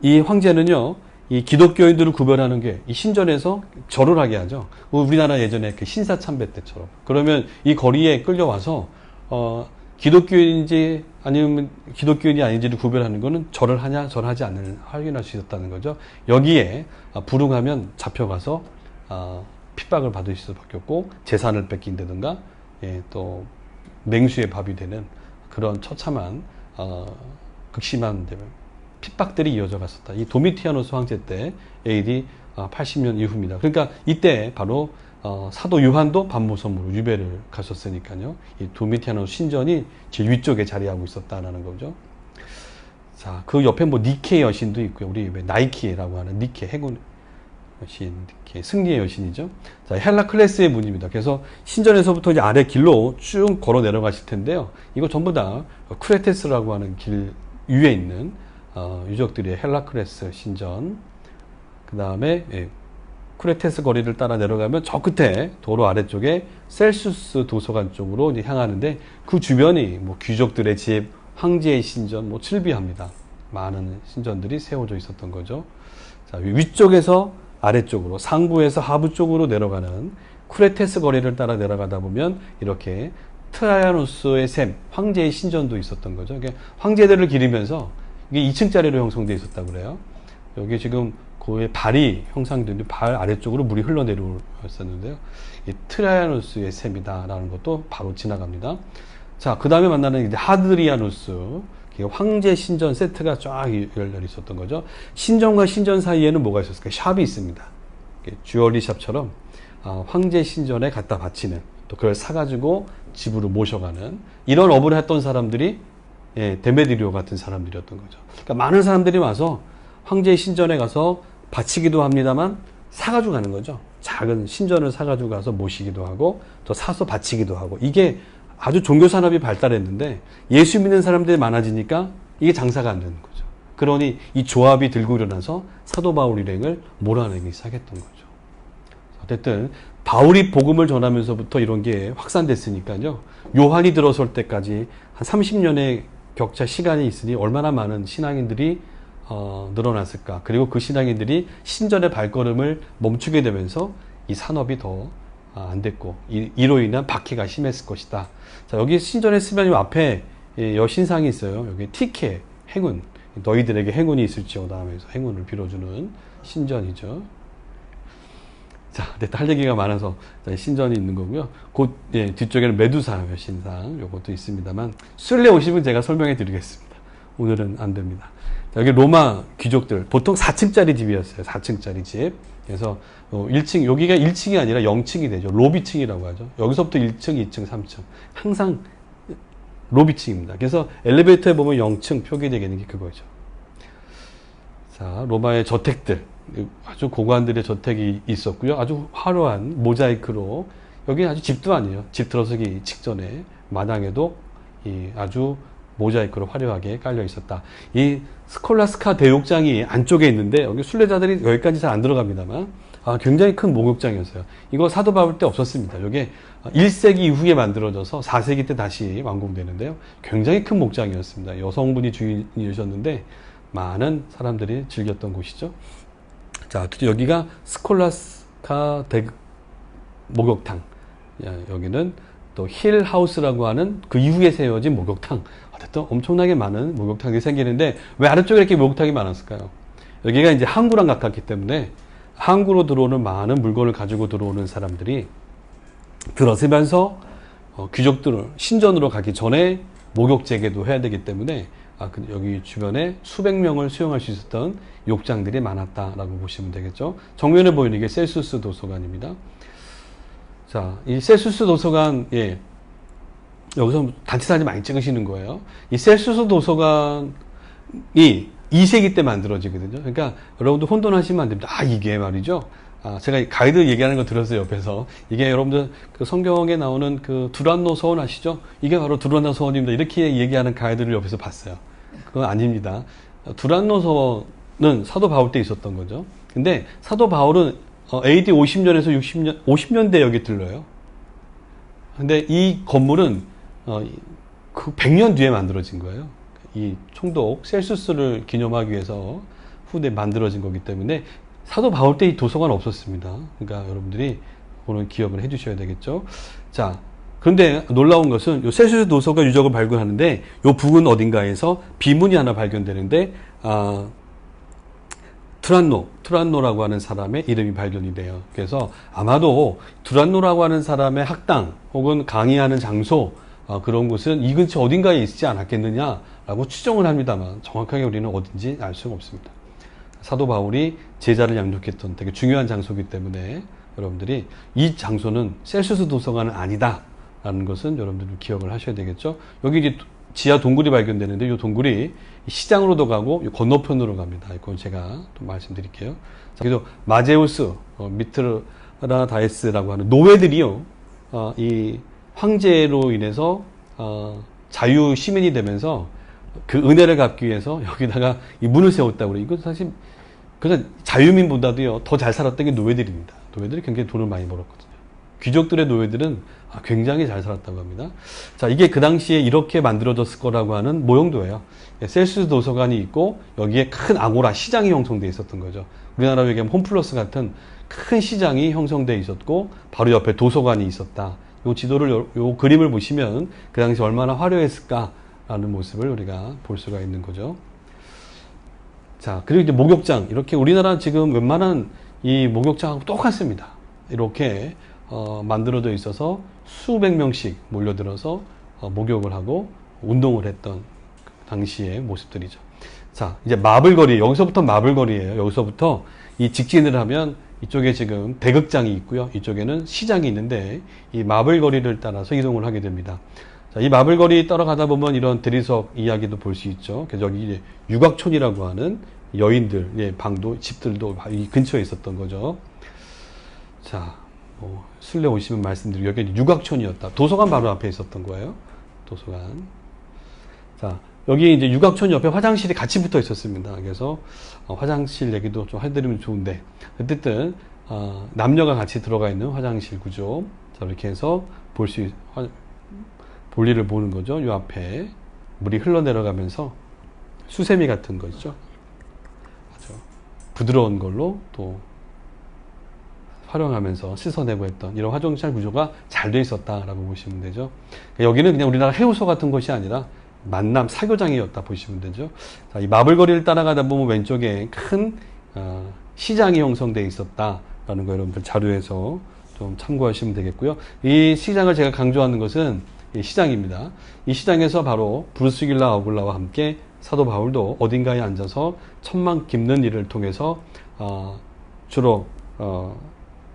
이 황제는요, 이 기독교인들을 구별하는 게 이 신전에서 절을 하게 하죠. 우리나라 예전에 그 신사참배 때처럼. 그러면 이 거리에 끌려와서 기독교인인지 아니면 기독교인이 아닌지를 구별하는 것은 절을 하냐 절하지 않느냐 확인할 수 있었다는 거죠. 여기에 불응하면 잡혀가서 핍박을 받을 수밖에 없고 재산을 뺏긴다든가 또 맹수의 밥이 되는 그런 처참한 극심한 핍박들이 이어져 갔었다. 이 도미티아누스 황제 때 AD 80년 이후입니다. 그러니까 이때 바로 사도 요한도 반모섬으로 유배를 가셨으니까요. 이 도미티아누스 신전이 제일 위쪽에 자리하고 있었다라는 거죠. 자, 그 옆에 뭐 니케 여신도 있고요. 우리 나이키라고 하는 니케 해군 여신, 니케 승리의 여신이죠. 자, 헬라클레스의 문입니다. 그래서 신전에서부터 이제 아래 길로 쭉 걸어 내려가실 텐데요. 이거 전부 다 크레테스라고 하는 길 위에 있는 유적들이 헬라클레스 신전. 그 다음에 크레테스 거리를 따라 내려가면 저 끝에 도로 아래쪽에 셀수스 도서관 쪽으로 이제 향하는데 그 주변이 뭐 귀족들의 집, 황제의 신전, 뭐 칠비합니다. 많은 신전들이 세워져 있었던 거죠. 자, 위쪽에서 아래쪽으로, 상부에서 하부 쪽으로 내려가는 크레테스 거리를 따라 내려가다 보면 이렇게 트라이아누스의 셈, 황제의 신전도 있었던 거죠. 그러니까 황제들을 기리면서 이게 2층짜리로 형성되어 있었다고 그래요. 여기 지금 그의 발이 형상되는데 발 아래쪽으로 물이 흘러내려왔었는데요. 이 트라이아누스의 셈이다라는 것도 바로 지나갑니다. 자, 그 다음에 만나는 이제 하드리아누스, 황제 신전 세트가 쫙 열려 있었던 거죠. 신전과 신전 사이에는 뭐가 있었을까요? 샵이 있습니다. 주얼리 샵처럼 황제 신전에 갖다 바치는, 또 그걸 사가지고 집으로 모셔가는 이런 업을 했던 사람들이 데메드리오 같은 사람들이었던 거죠. 그러니까 많은 사람들이 와서 황제의 신전에 가서 바치기도 합니다만 사가지고 가는 거죠. 작은 신전을 사가지고 가서 모시기도 하고 또 사서 바치기도 하고, 이게 아주 종교 산업이 발달했는데 예수 믿는 사람들이 많아지니까 이게 장사가 안 되는 거죠. 그러니 이 조합이 들고 일어나서 사도 바울 일행을 몰아내기 시작했던 거죠. 어쨌든 바울이 복음을 전하면서부터 이런 게 확산됐으니까요. 요한이 들어설 때까지 한 30년의 격차 시간이 있으니 얼마나 많은 신앙인들이 늘어났을까. 그리고 그 신앙인들이 신전의 발걸음을 멈추게 되면서 이 산업이 더 안 됐고 이로 인한 박해가 심했을 것이다. 자, 여기 신전에 쓰면 앞에 여신상이 있어요. 여기 티케, 행운, 너희들에게 행운이 있을지어다 하면서 행운을 빌어주는 신전이죠. 자, 할 얘기가 많아서 신전이 있는 거고요. 곧 뒤쪽에는 메두사 여신상 요것도 있습니다만 순례 오시면 제가 설명해 드리겠습니다. 오늘은 안 됩니다. 자, 여기 로마 귀족들 보통 4층짜리 집이었어요. 4층짜리 집. 그래서 1층, 여기가 1층이 아니라 0층이 되죠. 로비층이라고 하죠. 여기서부터 1층, 2층, 3층. 항상 로비층입니다. 그래서 엘리베이터에 보면 0층 표기되게 되는 게 그거죠. 자, 로마의 저택들. 아주 고관들의 저택이 있었고요. 아주 화려한 모자이크로, 여기 아주 집도 아니에요. 집 들어서기 직전에 마당에도 아주 모자이크로 화려하게 깔려 있었다. 이 스콜라스카 대욕장이 안쪽에 있는데 여기 순례자들이 여기까지 잘 안 들어갑니다만 굉장히 큰 목욕장이었어요. 이거 사도 바울 때 없었습니다. 이게 1세기 이후에 만들어져서 4세기 때 다시 완공되는데요. 굉장히 큰 목장이었습니다. 여성분이 주인이셨는데 많은 사람들이 즐겼던 곳이죠. 자, 여기가 스콜라스카 목욕탕. 여기는 또 힐하우스라고 하는 그 이후에 세워진 목욕탕. 어쨌든 엄청나게 많은 목욕탕이 생기는데 왜 아래쪽에 이렇게 목욕탕이 많았을까요? 여기가 이제 항구랑 가깝기 때문에 항구로 들어오는 많은 물건을 가지고 들어오는 사람들이 들어서면서 귀족들을 신전으로 가기 전에 목욕 재개도 해야 되기 때문에 여기 주변에 수백 명을 수용할 수 있었던 욕장들이 많았다라고 보시면 되겠죠. 정면에 보이는 게 셀수스 도서관입니다. 자, 이 셀수스 도서관, 여기서 단체 사진 많이 찍으시는 거예요. 이 셀수스 도서관이 2세기 때 만들어지거든요. 그러니까 여러분들 혼돈하시면 안 됩니다. 이게 말이죠. 제가 가이드 얘기하는 거 들었어요, 옆에서. 이게 여러분들 그 성경에 나오는 그 두란노 서원 아시죠? 이게 바로 두란노 서원입니다. 이렇게 얘기하는 가이드를 옆에서 봤어요. 그건 아닙니다. 두란노 서원은 사도 바울 때 있었던 거죠. 근데 사도 바울은 AD 50년에서 50년대 여기 들러요. 근데 이 건물은 그 100년 뒤에 만들어진 거예요. 이 총독 셀수스를 기념하기 위해서 후대에 만들어진 거기 때문에 사도 바울 때 이 도서관 없었습니다. 그러니까 여러분들이 오늘 기억을 해주셔야 되겠죠. 자, 그런데 놀라운 것은 이 셀수스 도서가 유적을 발굴하는데 이 부근 어딘가에서 비문이 하나 발견되는데 투란노라고 하는 사람의 이름이 발견이 돼요. 그래서 아마도 투란노라고 하는 사람의 학당 혹은 강의하는 장소 그런 곳은 이 근처 어딘가에 있지 않았겠느냐라고 추정을 합니다만 정확하게 우리는 어딘지 알 수가 없습니다. 사도 바울이 제자를 양육했던 되게 중요한 장소이기 때문에 여러분들이 이 장소는 셀수스 도서관은 아니다라는 것은 여러분들이 기억을 하셔야 되겠죠. 여기 이제 지하 동굴이 발견되는데 이 동굴이 시장으로도 가고 건너편으로 갑니다. 이건 제가 또 말씀드릴게요. 그래서 마제우스, 미트라다에스라고 하는 노예들이요, 이 황제로 인해서 자유 시민이 되면서 그 은혜를 갚기 위해서 여기다가 이 문을 세웠다고 그래요. 이건 사실 그냥 자유민보다도요 더 잘 살았던 게 노예들입니다. 노예들이 굉장히 돈을 많이 벌었거든요. 귀족들의 노예들은 굉장히 잘 살았다고 합니다. 자, 이게 그 당시에 이렇게 만들어졌을 거라고 하는 모형도예요. 셀수스 도서관이 있고 여기에 큰 아고라 시장이 형성되어 있었던 거죠. 우리나라로 얘기하면 홈플러스 같은 큰 시장이 형성되어 있었고 바로 옆에 도서관이 있었다. 요 지도를 요 그림을 보시면 그 당시 얼마나 화려했을까라는 모습을 우리가 볼 수가 있는 거죠. 자, 그리고 이제 목욕장, 이렇게 우리나라 지금 웬만한 이 목욕장하고 똑같습니다. 이렇게 만들어져 있어서 수백 명씩 몰려들어서 목욕을 하고 운동을 했던 당시의 모습들이죠. 자, 이제 마블거리, 여기서부터 마블거리예요. 여기서부터 이 직진을 하면 이쪽에 지금 대극장이 있고요. 이쪽에는 시장이 있는데 이 마블거리를 따라서 이동을 하게 됩니다. 자, 이 마블거리 따라가다 보면 이런 대리석 이야기도 볼 수 있죠. 그래서 여기 이제 유곽촌이라고 하는 여인들, 방도, 집들도 이 근처에 있었던 거죠. 자, 순례 오시면 말씀드리고 여기 유곽촌이었다. 도서관 바로 앞에 있었던 거예요. 도서관. 자, 여기 이제 유곽촌 옆에 화장실이 같이 붙어 있었습니다. 그래서 화장실 얘기도 좀 해드리면 좋은데 어쨌든 남녀가 같이 들어가 있는 화장실 구조. 자, 이렇게 해서 볼일을 보는 거죠. 요 앞에 물이 흘러내려가면서 수세미 같은 거 있죠. 아주 부드러운 걸로 또 활용하면서 씻어내고 했던 이런 화장실 구조가 잘 돼 있었다라고 보시면 되죠. 여기는 그냥 우리나라 해우소 같은 것이 아니라 만남 사교장이었다 보시면 되죠. 자, 이 마블거리를 따라가다 보면 왼쪽에 큰 시장이 형성되어 있었다라는 거 여러분들 자료에서 좀 참고하시면 되겠고요. 이 시장을 제가 강조하는 것은 이 시장입니다. 이 시장에서 바로 브루스길라 아굴라와 함께 사도 바울도 어딘가에 앉아서 천막 깁는 일을 통해서 주로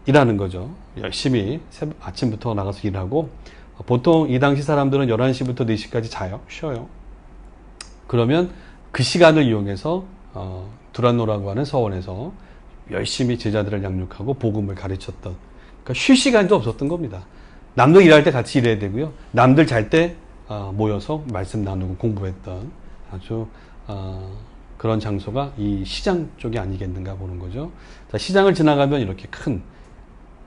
일하는 거죠. 열심히 아침부터 나가서 일하고 보통 이 당시 사람들은 11시부터 4시까지 자요. 쉬어요. 그러면 그 시간을 이용해서 두란노라고 하는 서원에서 열심히 제자들을 양육하고 복음을 가르쳤던, 그러니까 쉴 시간도 없었던 겁니다. 남들 일할 때 같이 일해야 되고요. 남들 잘 때 모여서 말씀 나누고 공부했던 아주 그런 장소가 이 시장 쪽이 아니겠는가 보는 거죠. 자, 시장을 지나가면 이렇게 큰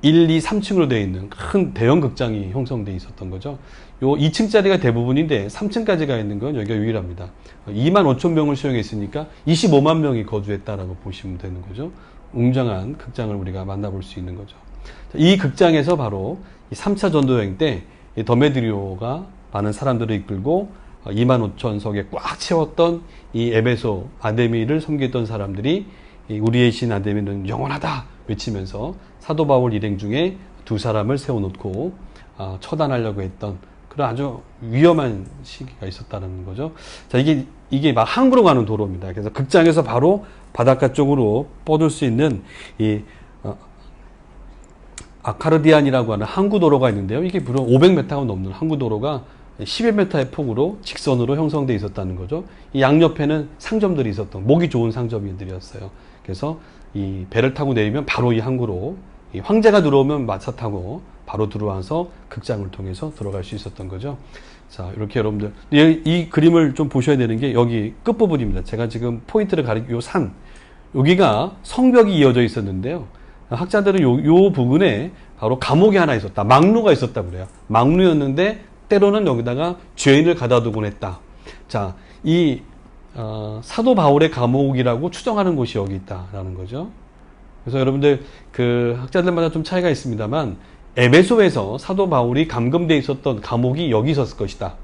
1, 2, 3층으로 되어 있는 큰 대형 극장이 형성되어 있었던 거죠. 요 2층짜리가 대부분인데 3층까지 가 있는 건 여기가 유일합니다. 2만 5천 명을 수용했으니까 25만 명이 거주했다라고 보시면 되는 거죠. 웅장한 극장을 우리가 만나볼 수 있는 거죠. 이 극장에서 바로 이 3차 전도여행 때 더메드리오가 많은 사람들을 이끌고 2만 5천석에 꽉 채웠던 이 에베소 아데미를 섬기던 사람들이 우리의 신 아데미는 영원하다 외치면서 사도 바울 일행 중에 두 사람을 세워놓고 처단하려고 했던 그런 아주 위험한 시기가 있었다는 거죠. 자, 이게 막 항구로 가는 도로입니다. 그래서 극장에서 바로 바닷가 쪽으로 뻗을 수 있는 이 아카르디안이라고 하는 항구 도로가 있는데요. 이게 무려 500m가 넘는 항구 도로가 10여 미터의 폭으로 직선으로 형성되어 있었다는 거죠. 이 양옆에는 상점들이 있었던, 목이 좋은 상점들이었어요. 그래서 이 배를 타고 내리면 바로 이 항구로, 이 황제가 들어오면 마차 타고 바로 들어와서 극장을 통해서 들어갈 수 있었던 거죠. 자, 이렇게 여러분들 이 그림을 좀 보셔야 되는 게 여기 끝부분입니다. 제가 지금 포인트를 가리고 요 산, 여기가 성벽이 이어져 있었는데요. 학자들은 요 부근에 바로 감옥이 하나 있었다. 망루가 있었다 그래요. 망루였는데 때로는 여기다가 죄인을 가다 두곤 했다. 자, 이 사도 바울의 감옥이라고 추정하는 곳이 여기 있다라는 거죠. 그래서 여러분들 그 학자들마다 좀 차이가 있습니다만 에베소에서 사도 바울이 감금되어 있었던 감옥이 여기 있었을 것이다.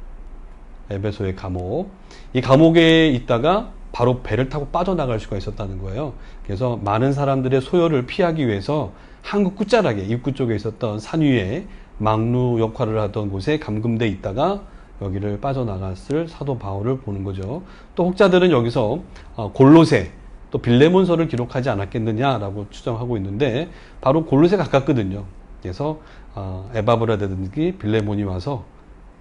에베소의 감옥. 이 감옥에 있다가 바로 배를 타고 빠져나갈 수가 있었다는 거예요. 그래서 많은 사람들의 소요를 피하기 위해서 한국 끝자락에 입구 쪽에 있었던 산 위에 망루 역할을 하던 곳에 감금돼 있다가 여기를 빠져나갔을 사도 바울을 보는 거죠. 또 혹자들은 여기서 골로새 또 빌레몬서를 기록하지 않았겠느냐라고 추정하고 있는데 바로 골로새 가깝거든요. 그래서 에바브라든지 빌레몬이 와서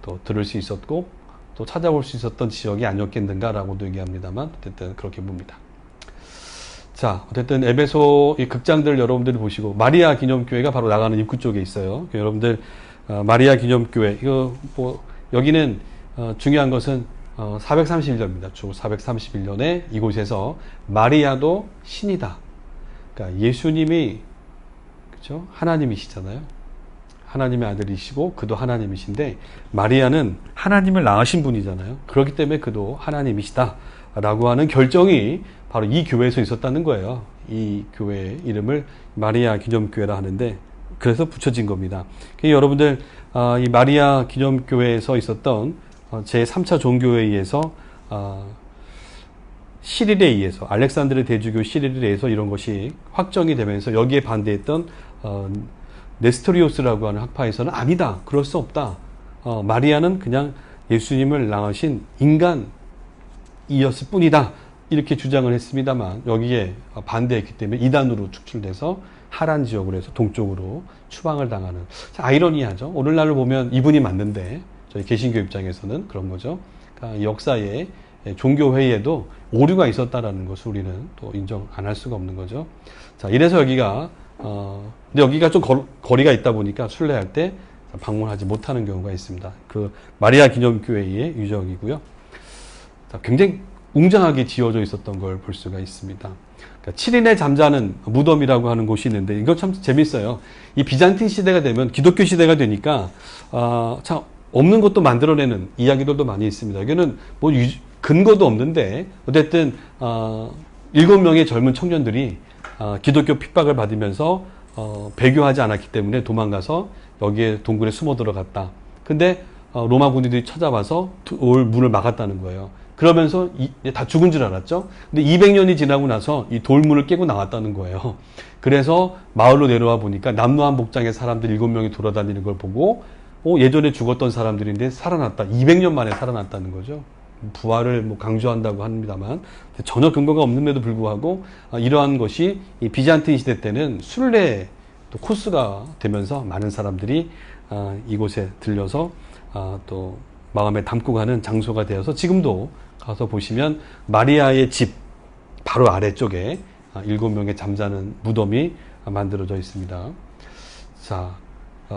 또 들을 수 있었고 또 찾아볼 수 있었던 지역이 아니었겠는가라고도 얘기합니다만 어쨌든 그렇게 봅니다. 자, 어쨌든 에베소 이 극장들 여러분들이 보시고 마리아 기념교회가 바로 나가는 입구 쪽에 있어요. 여러분들 마리아 기념교회 이거 뭐 여기는 중요한 것은 431년입니다. 주 431년에 이곳에서 마리아도 신이다. 그러니까 예수님이 그렇죠? 하나님이시잖아요. 하나님의 아들이시고 그도 하나님이신데 마리아는 하나님을 낳으신 분이잖아요. 그렇기 때문에 그도 하나님이시다 라고 하는 결정이 바로 이 교회에서 있었다는 거예요. 이 교회 이름을 마리아 기념교회라 하는데 그래서 붙여진 겁니다. 여러분들 이 마리아 기념교회에서 있었던 제3차 종교회에 의해서 시릴에 의해서 알렉산드르 대주교 시릴에 의해서 이런 것이 확정이 되면서 여기에 반대했던 네스토리오스라고 하는 학파에서는 아니다. 그럴 수 없다. 마리아는 그냥 예수님을 낳으신 인간이었을 뿐이다. 이렇게 주장을 했습니다만 여기에 반대했기 때문에 이단으로 축출돼서 하란 지역으로 해서 동쪽으로 추방을 당하는 아이러니하죠. 오늘날을 보면 이분이 맞는데 저희 개신교 입장에서는 그런 거죠. 그러니까 역사에 종교회의에도 오류가 있었다라는 것을 우리는 또 인정 안 할 수가 없는 거죠. 자, 이래서 여기가 근데 여기가 좀 거리가 있다 보니까 순례할 때 방문하지 못하는 경우가 있습니다. 그 마리아 기념교회의 유적이고요. 자, 굉장히 웅장하게 지어져 있었던 걸 볼 수가 있습니다. 그러니까 7인의 잠자는 무덤이라고 하는 곳이 있는데 이거 참 재밌어요. 이 비잔틴 시대가 되면 기독교 시대가 되니까 참 없는 것도 만들어내는 이야기들도 많이 있습니다. 여기는 뭐 근거도 없는데 어쨌든 7명의 젊은 청년들이 기독교 핍박을 받으면서 배교하지 않았기 때문에 도망가서 여기에 동굴에 숨어 들어갔다. 근데 로마 군인들이 찾아와서 문을 막았다는 거예요. 그러면서 다 죽은 줄 알았죠. 근데 200년이 지나고 나서 이 돌문을 깨고 나왔다는 거예요. 그래서 마을로 내려와 보니까 남루한 복장의 사람들 7명이 돌아다니는 걸 보고 예전에 죽었던 사람들인데 살아났다. 200년 만에 살아났다는 거죠. 부활을 뭐 강조한다고 합니다만 전혀 근거가 없는데도 불구하고 이러한 것이 이 비잔틴 시대 때는 순례 또 코스가 되면서 많은 사람들이 이곳에 들려서 또 마음에 담고 가는 장소가 되어서 지금도 가서 보시면 마리아의 집 바로 아래쪽에 7명의 잠자는 무덤이 만들어져 있습니다. 자,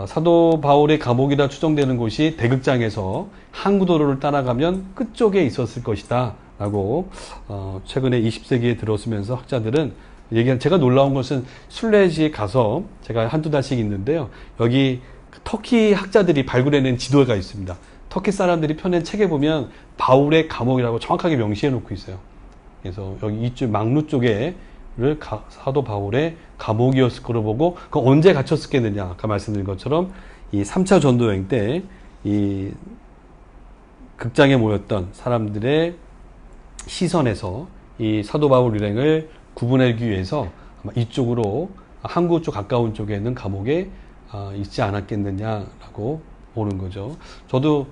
사도 바울의 감옥이라 추정되는 곳이 대극장에서 항구도로를 따라가면 끝쪽에 있었을 것이다 라고 최근에 20세기에 들어서면서 학자들은 얘기한, 제가 놀라운 것은 순례지에 가서 제가 한두 달씩 있는데요. 여기 터키 학자들이 발굴해낸 지도가 있습니다. 터키 사람들이 펴낸 책에 보면 바울의 감옥이라고 정확하게 명시해 놓고 있어요. 그래서 여기 이쪽 망루 쪽에 사도 바울의 감옥이었을 거로 보고 그 언제 갇혔었겠느냐. 아까 말씀드린 것처럼 이 3차 전도 여행 때 이 극장에 모였던 사람들의 시선에서 이 사도 바울 일행을 구분하기 위해서 아마 이쪽으로 항구 쪽 가까운 쪽에 있는 감옥에 있지 않았겠느냐라고 보는 거죠. 저도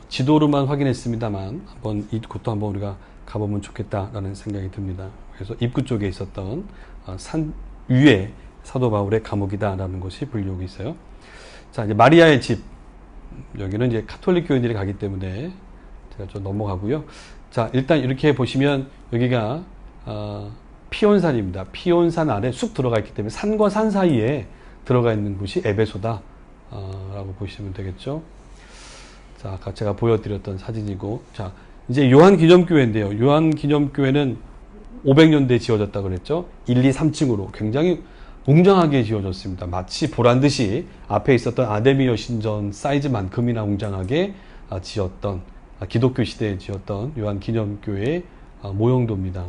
지도로만 확인했습니다만 한번 이곳도 한번 우리가 가보면 좋겠다라는 생각이 듭니다. 그래서 입구 쪽에 있었던 산 위에 사도 바울의 감옥이다라는 것이 불리우고 있어요. 자, 이제 마리아의 집 여기는 이제 카톨릭 교인들이 가기 때문에 제가 좀 넘어가고요. 자, 일단 이렇게 보시면 여기가 피온산입니다. 피온산 아래 쑥 들어가 있기 때문에 산과 산 사이에 들어가 있는 곳이 에베소다 라고 보시면 되겠죠. 자, 아까 제가 보여드렸던 사진이고, 자, 이제 요한기념교회인데요. 요한기념교회는 500년대에 지어졌다고 그랬죠. 1, 2, 3층으로 굉장히 웅장하게 지어졌습니다. 마치 보란듯이 앞에 있었던 아데미 여신전 사이즈만큼이나 웅장하게 지었던, 기독교 시대에 지었던 요한기념교회의 모형도입니다.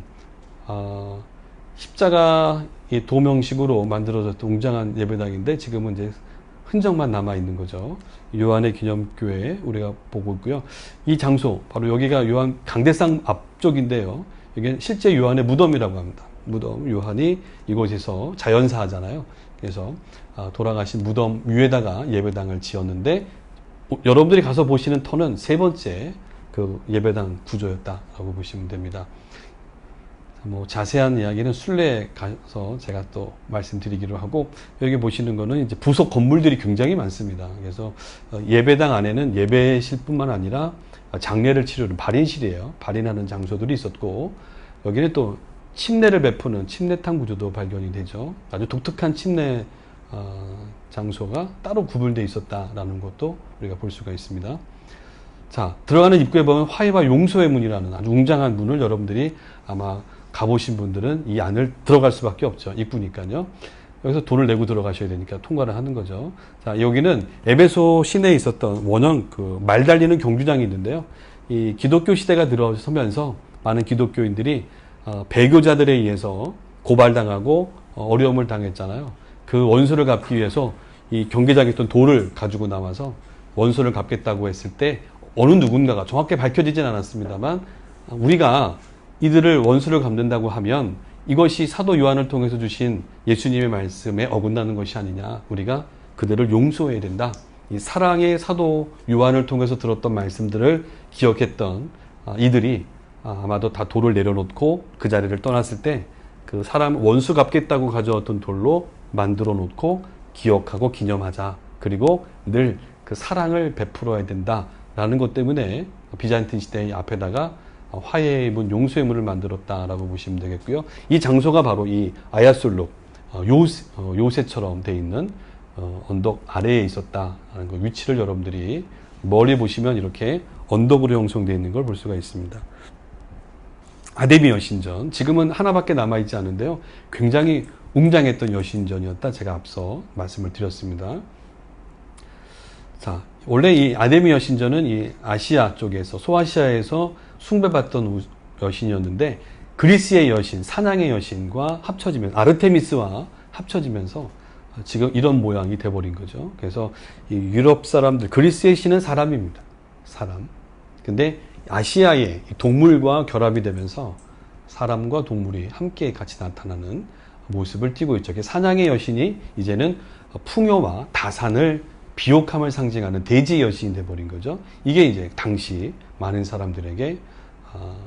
십자가 도명식으로 만들어졌던 웅장한 예배당인데 지금은 이제 흔적만 남아 있는 거죠. 요한의 기념교회 우리가 보고 있고요. 이 장소 바로 여기가 요한 강대상 앞쪽인데요. 여기는 실제 요한의 무덤이라고 합니다. 무덤, 요한이 이곳에서 자연사하잖아요. 그래서 돌아가신 무덤 위에다가 예배당을 지었는데 여러분들이 가서 보시는 터는 세 번째 그 예배당 구조였다라고 보시면 됩니다. 뭐 자세한 이야기는 순례에 가서 제가 또 말씀드리기로 하고, 여기 보시는 거는 이제 부속 건물들이 굉장히 많습니다. 그래서 예배당 안에는 예배실뿐만 아니라 장례를 치르는 발인실이에요. 발인하는 장소들이 있었고, 여기는 또 침례를 베푸는 침례탕 구조도 발견이 되죠. 아주 독특한 침례 장소가 따로 구분되어 있었다라는 것도 우리가 볼 수가 있습니다. 자, 들어가는 입구에 보면 화해와 용서의 문이라는 아주 웅장한 문을 여러분들이 아마 가보신 분들은 이 안을 들어갈 수밖에 없죠. 입구니까요. 여기서 돈을 내고 들어가셔야 되니까 통과를 하는 거죠. 자, 여기는 에베소 시내에 있었던 원형 그 말 달리는 경주장이 있는데요. 이 기독교 시대가 들어서면서 많은 기독교인들이 배교자들에 의해서 고발당하고 어려움을 당했잖아요. 그 원수를 갚기 위해서 이 경계장에 있던 돌을 가지고 나와서 원수를 갚겠다고 했을 때 어느 누군가가 정확히 밝혀지진 않았습니다만 우리가 이들을 원수를 갚는다고 하면 이것이 사도 요한을 통해서 주신 예수님의 말씀에 어긋나는 것이 아니냐. 우리가 그들을 용서해야 된다. 이 사랑의 사도 요한을 통해서 들었던 말씀들을 기억했던 이들이 아마도 다 돌을 내려놓고 그 자리를 떠났을 때 그 사람 원수 갚겠다고 가져왔던 돌로 만들어 놓고 기억하고 기념하자. 그리고 늘 그 사랑을 베풀어야 된다라는 것 때문에 비잔틴 시대의 앞에다가 화해의 문, 용서의 문을 만들었다라고 보시면 되겠고요. 이 장소가 바로 이 아야솔록 요새처럼 돼 있는 언덕 아래에 있었다라는 그 위치를 여러분들이 멀리 보시면 이렇게 언덕으로 형성되어 있는 걸 볼 수가 있습니다. 아데미 여신전, 지금은 하나밖에 남아있지 않은데요. 굉장히 웅장했던 여신전이었다 제가 앞서 말씀을 드렸습니다. 자, 원래 이 아데미 여신전은 이 아시아 쪽에서, 소아시아에서 숭배받던 여신이었는데 그리스의 여신, 사냥의 여신과 합쳐지면서, 아르테미스와 합쳐지면서 지금 이런 모양이 돼버린 거죠. 그래서 이 유럽 사람들, 그리스의 신은 사람입니다. 사람. 근데 아시아의 동물과 결합이 되면서 사람과 동물이 함께 같이 나타나는 모습을 띠고 있죠. 사냥의 여신이 이제는 풍요와 다산을, 비옥함을 상징하는 대지의 여신이 돼버린 거죠. 이게 이제 당시 많은 사람들에게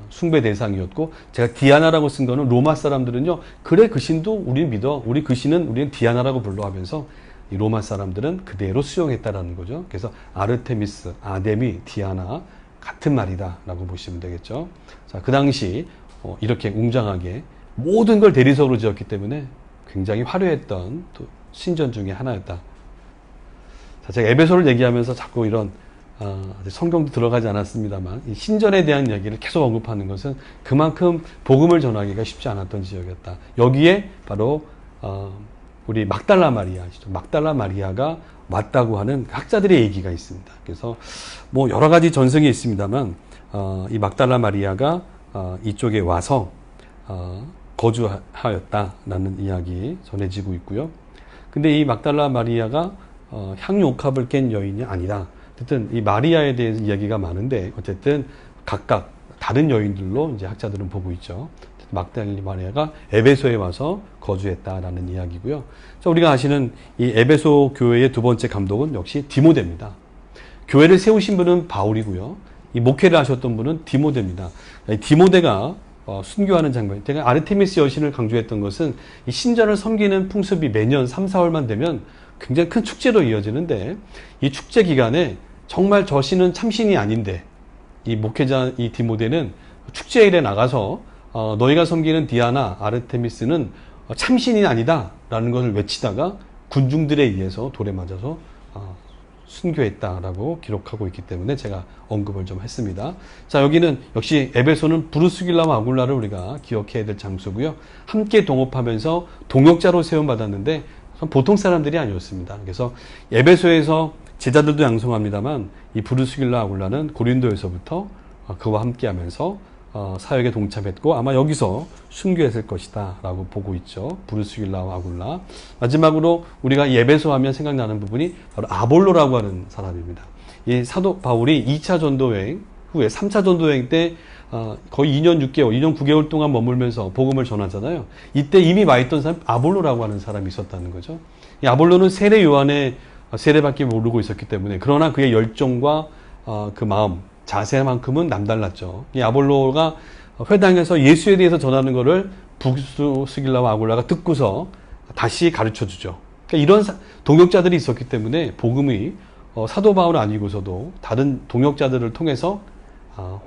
숭배 대상이었고, 제가 디아나라고 쓴 거는 로마 사람들은요, 그래 그 신도 우리는 믿어, 우리 그 신은 우리는 디아나라고 불러 하면서 이 로마 사람들은 그대로 수용했다라는 거죠. 그래서 아르테미스, 아데미, 디아나 같은 말이다 라고 보시면 되겠죠. 자, 그 당시 이렇게 웅장하게 모든 걸 대리석으로 지었기 때문에 굉장히 화려했던 또 신전 중에 하나였다. 자, 제가 에베소를 얘기하면서 자꾸 이런 성경도 들어가지 않았습니다만 이 신전에 대한 얘기를 계속 언급하는 것은 그만큼 복음을 전하기가 쉽지 않았던 지역이었다. 여기에 바로 우리 막달라 마리아시죠. 막달라 마리아가 왔다고 하는 학자들의 얘기가 있습니다. 그래서 뭐 여러 가지 전승이 있습니다만 이 막달라 마리아가 이쪽에 와서 거주하였다라는 이야기 전해지고 있고요. 근데 이 막달라 마리아가 향유옥합을 깬 여인이 아니라, 어쨌든 이 마리아에 대해서 이야기가 많은데 어쨌든 각각 다른 여인들로 이제 학자들은 보고 있죠. 막달라 마리아가 에베소에 와서 거주했다라는 이야기고요. 자, 우리가 아시는 이 에베소 교회의 두 번째 감독은 역시 디모데입니다. 교회를 세우신 분은 바울이고요. 이 목회를 하셨던 분은 디모데입니다. 디모데가 순교하는 장면, 제가 아르테미스 여신을 강조했던 것은 이 신전을 섬기는 풍습이 매년 3, 4월만 되면 굉장히 큰 축제로 이어지는데, 이 축제 기간에 정말 저 신은 참신이 아닌데 이 목회자 이 디모데는 축제일에 나가서 너희가 섬기는 디아나 아르테미스는 참신이 아니다 라는 것을 외치다가 군중들에 의해서 돌에 맞아서 순교했다라고 기록하고 있기 때문에 제가 언급을 좀 했습니다. 자, 여기는 역시 에베소는 브루스길라와 아굴라를 우리가 기억해야 될 장소고요. 함께 동업하면서 동역자로 세움받았는데 보통 사람들이 아니었습니다. 그래서 에베소에서 제자들도 양성합니다만 이 브루스길라 아굴라는 고린도에서부터 그와 함께하면서 사역에 동참했고 아마 여기서 순교했을 것이다 라고 보고 있죠. 브루스길라와 아굴라. 마지막으로 우리가 에베소 하면 생각나는 부분이 바로 아볼로라고 하는 사람입니다. 이 사도 바울이 2차 전도여행 후에 3차 전도여행 때 거의 2년 6개월, 2년 9개월 동안 머물면서 복음을 전하잖아요. 이때 이미 와 있던 사람 아볼로라고 하는 사람이 있었다는 거죠. 이 아볼로는 세례 요한의 세례밖에 모르고 있었기 때문에 그러나 그의 열정과 그 마음 자세만큼은 남달랐죠. 이 아볼로가 회당에서 예수에 대해서 전하는 것을 브루스길라와 아굴라가 듣고서 다시 가르쳐 주죠. 그러니까 이런 동역자들이 있었기 때문에 복음이 사도 바울 아니고서도 다른 동역자들을 통해서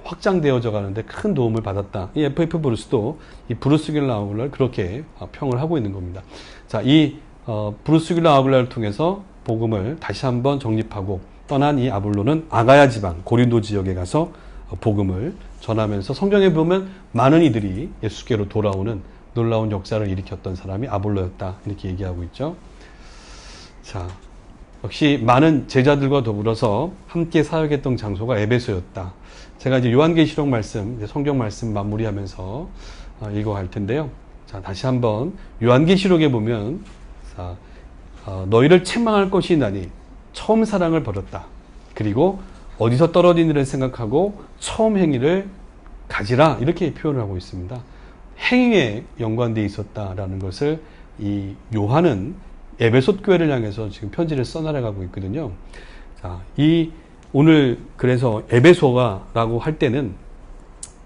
확장되어져 가는데 큰 도움을 받았다. 이 FF 브루스도 이 브루스길라 아굴라를 그렇게 평을 하고 있는 겁니다. 자, 이 브루스길라 아굴라를 통해서 복음을 다시 한번 정립하고 떠난 이 아볼로는 아가야 지방 고린도 지역에 가서 복음을 전하면서 성경에 보면 많은 이들이 예수께로 돌아오는 놀라운 역사를 일으켰던 사람이 아볼로였다 이렇게 얘기하고 있죠. 자, 역시 많은 제자들과 더불어서 함께 사역했던 장소가 에베소였다. 제가 이제 요한계시록 말씀, 성경 말씀 마무리하면서 읽어갈 텐데요. 자, 다시 한번 요한계시록에 보면 자, 너희를 책망할 것이 나니 처음 사랑을 버렸다. 그리고 어디서 떨어진 일을 생각하고 처음 행위를 가지라. 이렇게 표현을 하고 있습니다. 행위에 연관되어 있었다라는 것을 이 요한은 에베소 교회를 향해서 지금 편지를 써나가고 있거든요. 자, 오늘 그래서 에베소가라고 할 때는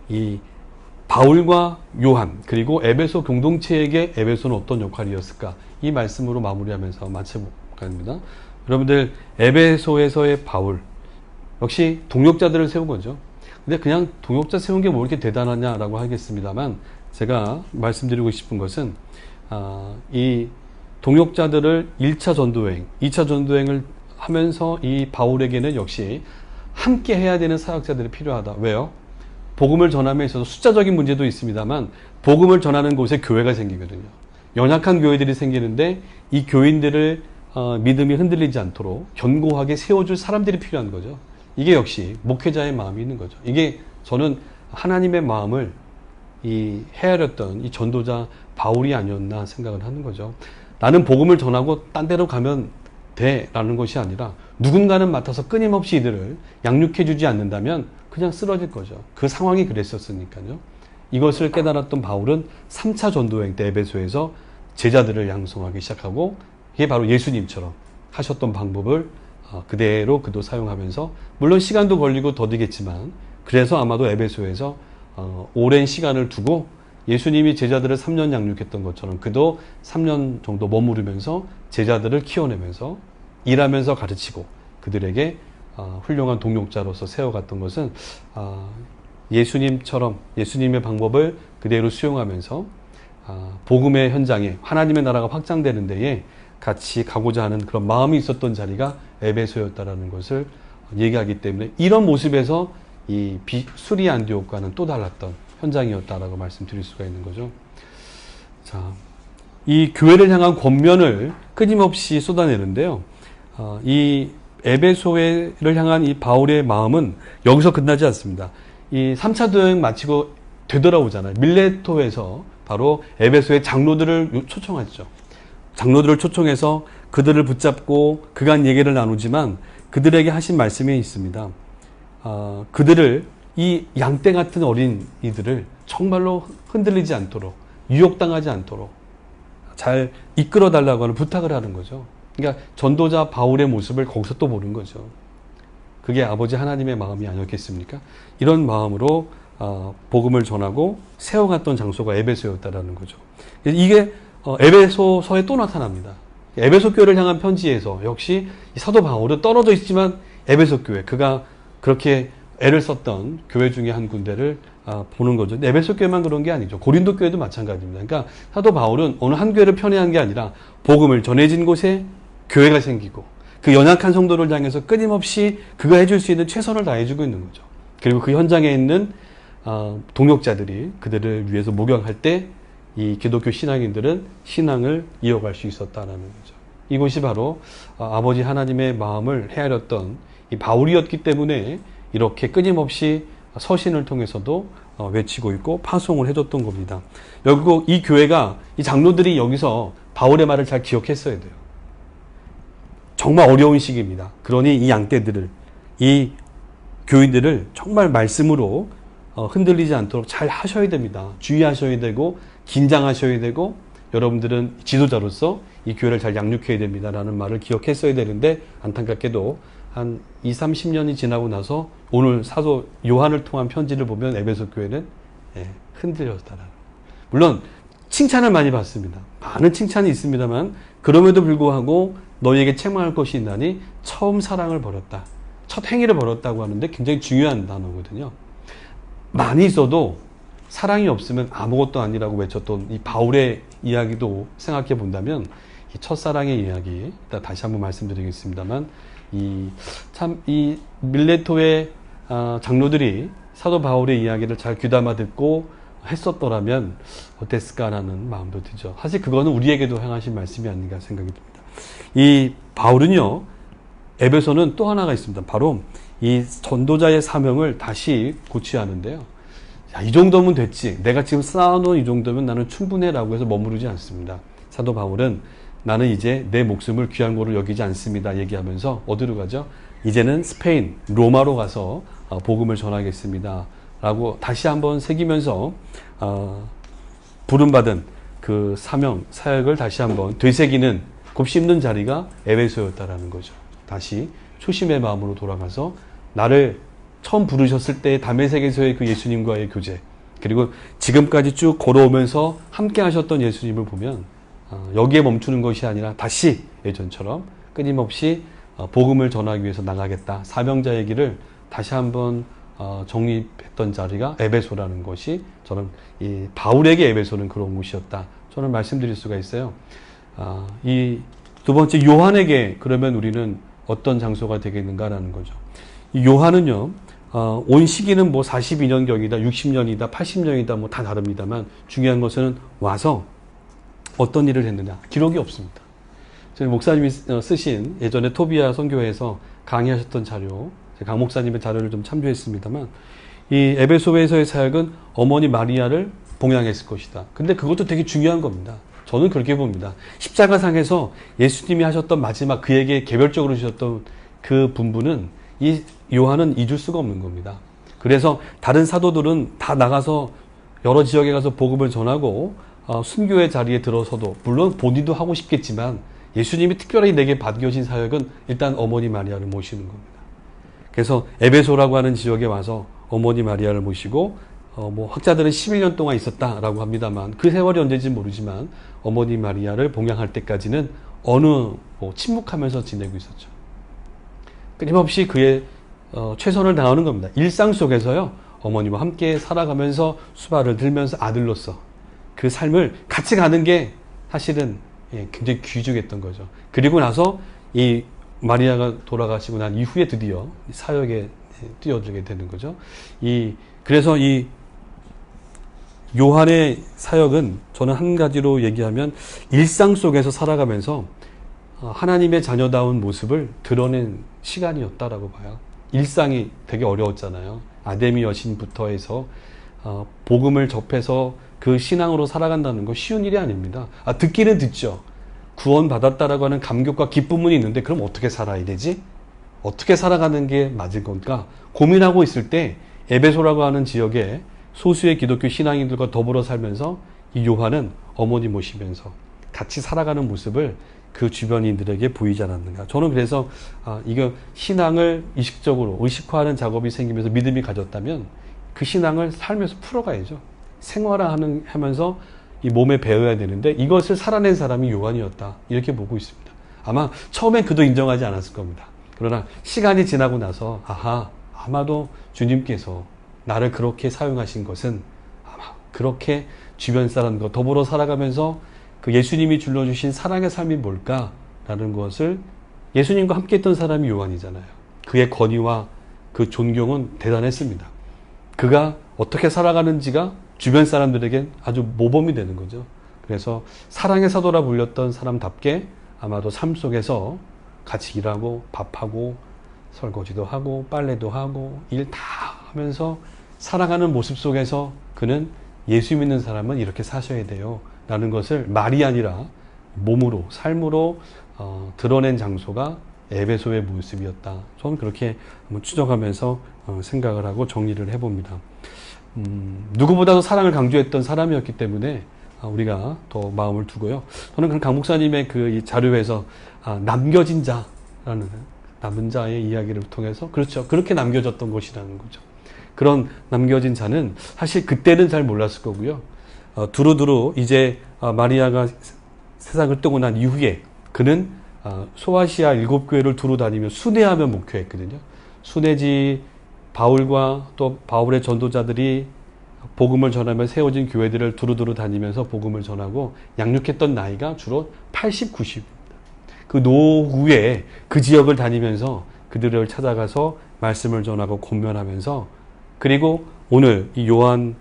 이 바울과 요한 그리고 에베소 공동체에게 에베소는 어떤 역할이었을까? 이 말씀으로 마무리하면서 마쳐볼까 합니다. 여러분들 에베소에서의 바울 역시 동역자들을 세운 거죠. 근데 그냥 동역자 세운 게 뭐 이렇게 대단하냐라고 하겠습니다만 제가 말씀드리고 싶은 것은 이 동역자들을 1차 전도여행, 2차 전도여행을 하면서 이 바울에게는 역시 함께 해야 되는 사역자들이 필요하다. 왜요? 복음을 전함에 있어서 숫자적인 문제도 있습니다만 복음을 전하는 곳에 교회가 생기거든요. 연약한 교회들이 생기는데 이 교인들을 믿음이 흔들리지 않도록 견고하게 세워줄 사람들이 필요한 거죠. 이게 역시 목회자의 마음이 있는 거죠. 이게 저는 하나님의 마음을 헤아렸던 이 전도자 바울이 아니었나 생각을 하는 거죠. 나는 복음을 전하고 딴 데로 가면 돼 라는 것이 아니라 누군가는 맡아서 끊임없이 이들을 양육해 주지 않는다면 그냥 쓰러질 거죠. 그 상황이 그랬었으니까요. 이것을 깨달았던 바울은 3차 전도여행 때 에베소에서 제자들을 양성하기 시작하고 이게 바로 예수님처럼 하셨던 방법을 그대로 그도 사용하면서 물론 시간도 걸리고 더디겠지만 그래서 아마도 에베소에서 오랜 시간을 두고 예수님이 제자들을 3년 양육했던 것처럼 그도 3년 정도 머무르면서 제자들을 키워내면서 일하면서 가르치고 그들에게 훌륭한 동역자로서 세워갔던 것은 예수님처럼 예수님의 방법을 그대로 수용하면서 복음의 현장에 하나님의 나라가 확장되는 데에 같이 가고자 하는 그런 마음이 있었던 자리가 에베소였다라는 것을 얘기하기 때문에 이런 모습에서 이 수리 안디옥과는 또 달랐던 현장이었다라고 말씀드릴 수가 있는 거죠. 자, 이 교회를 향한 권면을 끊임없이 쏟아내는데요. 이 에베소를 향한 이 바울의 마음은 여기서 끝나지 않습니다. 이 3차 도여행 마치고 되돌아오잖아요. 밀레토에서 바로 에베소의 장로들을 초청하죠. 장로들을 초청해서 그들을 붙잡고 그간 얘기를 나누지만 그들에게 하신 말씀이 있습니다. 그들을 이 양떼 같은 어린이들을 정말로 흔들리지 않도록 유혹당하지 않도록 잘 이끌어 달라고 하는 부탁을 하는 거죠. 그러니까 전도자 바울의 모습을 거기서 또 보는 거죠. 그게 아버지 하나님의 마음이 아니었겠습니까? 이런 마음으로 복음을 전하고 세워갔던 장소가 에베소였다라는 거죠. 이게 에베소서에 또 나타납니다. 에베소 교회를 향한 편지에서 역시 사도 바울은 떨어져 있지만 에베소 교회, 그가 그렇게 애를 썼던 교회 중에 한 군데를 보는 거죠. 에베소 교회만 그런 게 아니죠. 고린도 교회도 마찬가지입니다. 그러니까 사도 바울은 어느 한 교회를 편애한 게 아니라 복음을 전해진 곳에 교회가 생기고 그 연약한 성도를 향해서 끊임없이 그가 해줄 수 있는 최선을 다해주고 있는 거죠. 그리고 그 현장에 있는 동역자들이 그들을 위해서 목양할 때 이 기독교 신앙인들은 신앙을 이어갈 수 있었다는 거죠. 이곳이 바로 아버지 하나님의 마음을 헤아렸던 이 바울이었기 때문에 이렇게 끊임없이 서신을 통해서도 외치고 있고 파송을 해줬던 겁니다. 결국 이 교회가, 이 장로들이 여기서 바울의 말을 잘 기억했어야 돼요. 정말 어려운 시기입니다. 그러니 이 양떼들을, 이 교인들을 정말 말씀으로 흔들리지 않도록 잘 하셔야 됩니다. 주의하셔야 되고 긴장하셔야 되고 여러분들은 지도자로서 이 교회를 잘 양육해야 됩니다라는 말을 기억했어야 되는데 안타깝게도 한 20, 30년이 지나고 나서 오늘 사도 요한을 통한 편지를 보면 에베소 교회는 흔들렸다라는. 물론 칭찬을 많이 받습니다. 많은 칭찬이 있습니다만 그럼에도 불구하고 너희에게 책망할 것이 있나니 처음 사랑을 버렸다. 첫 행위를 버렸다고 하는데 굉장히 중요한 단어거든요. 많이 있어도 사랑이 없으면 아무것도 아니라고 외쳤던 이 바울의 이야기도 생각해 본다면 이 첫사랑의 이야기, 다시 한번 말씀드리겠습니다만 이 밀레토의 장로들이 사도 바울의 이야기를 잘 귀담아 듣고 했었더라면 어땠을까라는 마음도 들죠. 사실 그거는 우리에게도 행하신 말씀이 아닌가 생각이 듭니다. 이 바울은요, 에베소는 또 하나가 있습니다. 바로 이 전도자의 사명을 다시 고취하는데요. 야, 이 정도면 됐지. 내가 지금 쌓아놓은 이 정도면 나는 충분해라고 해서 머무르지 않습니다. 사도 바울은 나는 이제 내 목숨을 귀한 거로 여기지 않습니다. 얘기하면서 어디로 가죠? 이제는 스페인, 로마로 가서 복음을 전하겠습니다. 라고 다시 한번 새기면서 부름받은 그 사명, 사역을 다시 한번 되새기는 곱씹는 자리가 에베소였다라는 거죠. 다시 초심의 마음으로 돌아가서 나를 처음 부르셨을 때 다메섹에서의 그 예수님과의 교제, 그리고 지금까지 쭉 걸어오면서 함께 하셨던 예수님을 보면 여기에 멈추는 것이 아니라 다시 예전처럼 끊임없이 복음을 전하기 위해서 나가겠다. 사명자의 길을 다시 한번 정립했던 자리가 에베소라는 것이, 저는 이 바울에게 에베소는 그런 곳이었다. 저는 말씀드릴 수가 있어요. 이 두 번째 요한에게 그러면 우리는 어떤 장소가 되겠는가라는 거죠. 이 요한은요, 온 시기는 뭐 42년경이다, 60년이다, 80년이다, 뭐 다 다릅니다만 중요한 것은 와서 어떤 일을 했느냐. 기록이 없습니다. 저희 목사님이 쓰신 예전에 토비아 선교회에서 강의하셨던 자료, 강 목사님의 자료를 좀 참조했습니다만 이 에베소에서의 사역은 어머니 마리아를 봉양했을 것이다. 근데 그것도 되게 중요한 겁니다. 저는 그렇게 봅니다. 십자가상에서 예수님이 하셨던 마지막 그에게 개별적으로 주셨던 그 분부는 이 요한은 잊을 수가 없는 겁니다. 그래서 다른 사도들은 다 나가서 여러 지역에 가서 복음을 전하고 순교의 자리에 들어서도 물론 본인도 하고 싶겠지만 예수님이 특별히 내게 맡겨진 사역은 일단 어머니 마리아를 모시는 겁니다. 그래서 에베소라고 하는 지역에 와서 어머니 마리아를 모시고 뭐 학자들은 11년 동안 있었다라고 합니다만 그 세월이 언제인지 모르지만 어머니 마리아를 봉양할 때까지는 침묵하면서 지내고 있었죠. 끊임없이 그의 최선을 다하는 겁니다. 일상 속에서요, 어머니와 함께 살아가면서 수발을 들면서 아들로서 그 삶을 같이 가는 게 사실은 굉장히 귀중했던 거죠. 그리고 나서 이 마리아가 돌아가시고 난 이후에 드디어 사역에 뛰어들게 되는 거죠. 그래서 이 요한의 사역은 저는 한 가지로 얘기하면 일상 속에서 살아가면서 하나님의 자녀다운 모습을 드러낸 시간이었다라고 봐요. 일상이 되게 어려웠잖아요. 아데미 여신부터 해서 복음을 접해서 그 신앙으로 살아간다는 거 쉬운 일이 아닙니다. 듣기는 듣죠. 구원받았다라고 하는 감격과 기쁨은 있는데 그럼 어떻게 살아야 되지? 어떻게 살아가는 게 맞을 건가? 고민하고 있을 때 에베소라고 하는 지역에 소수의 기독교 신앙인들과 더불어 살면서 이 요한은 어머니 모시면서 같이 살아가는 모습을 그 주변인들에게 보이지 않았는가. 저는 그래서 이거 신앙을 의식적으로 의식화하는 작업이 생기면서 믿음이 가졌다면 그 신앙을 살면서 풀어가야죠. 생활화하면서 이 몸에 배워야 되는데 이것을 살아낸 사람이 요한이었다. 이렇게 보고 있습니다. 아마 처음엔 그도 인정하지 않았을 겁니다. 그러나 시간이 지나고 나서 아마도 주님께서 나를 그렇게 사용하신 것은 아마 그렇게 주변 사람과 더불어 살아가면서 그 예수님이 줄여주신 사랑의 삶이 뭘까라는 것을 예수님과 함께 했던 사람이 요한이잖아요. 그의 권위와 그 존경은 대단했습니다. 그가 어떻게 살아가는지가 주변 사람들에게 아주 모범이 되는 거죠. 그래서 사랑의 사도라 불렸던 사람답게 아마도 삶 속에서 같이 일하고 밥하고 설거지도 하고 빨래도 하고 일 다 하면서 살아가는 모습 속에서 그는 예수 믿는 사람은 이렇게 사셔야 돼요 라는 것을 말이 아니라 몸으로 삶으로 드러낸 장소가 에베소의 모습이었다. 저는 그렇게 한번 추정하면서 생각을 하고 정리를 해봅니다. 누구보다도 사랑을 강조했던 사람이었기 때문에 우리가 더 마음을 두고요. 저는 강 목사님의 그 자료에서 남겨진 자라는 남은 자의 이야기를 통해서 그렇죠. 그렇게 남겨졌던 것이라는 거죠. 그런 남겨진 자는 사실 그때는 잘 몰랐을 거고요. 두루두루 이제 마리아가 세상을 뜨고 난 이후에 그는 소아시아 7교회를 두루 다니며 순회하며 목회했거든요. 순회지 바울과 또 바울의 전도자들이 복음을 전하며 세워진 교회들을 두루두루 다니면서 복음을 전하고 양육했던 나이가 주로 80, 90입니다. 그 노후에 그 지역을 다니면서 그들을 찾아가서 말씀을 전하고 권면하면서 그리고 오늘 이 요한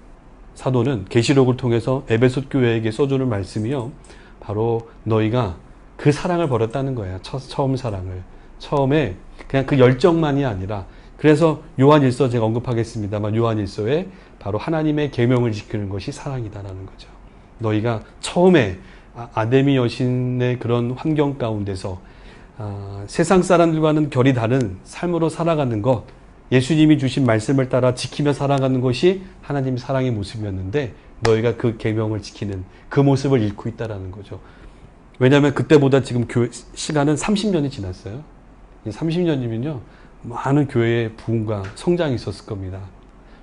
사도는 계시록을 통해서 에베소 교회에게 써주는 말씀이요. 바로 너희가 그 사랑을 버렸다는 거예요. 처음 사랑을. 처음에 그냥 그 열정만이 아니라 그래서 요한일서 제가 언급하겠습니다만 요한일서에 바로 하나님의 계명을 지키는 것이 사랑이다라는 거죠. 너희가 처음에 아데미 여신의 그런 환경 가운데서 세상 사람들과는 결이 다른 삶으로 살아가는 것, 예수님이 주신 말씀을 따라 지키며 살아가는 것이 하나님의 사랑의 모습이었는데 너희가 그 계명을 지키는 그 모습을 잃고 있다라는 거죠. 왜냐하면 그때보다 지금 시간은 30년이 지났어요. 30년이면요 많은 교회의 부흥과 성장이 있었을 겁니다.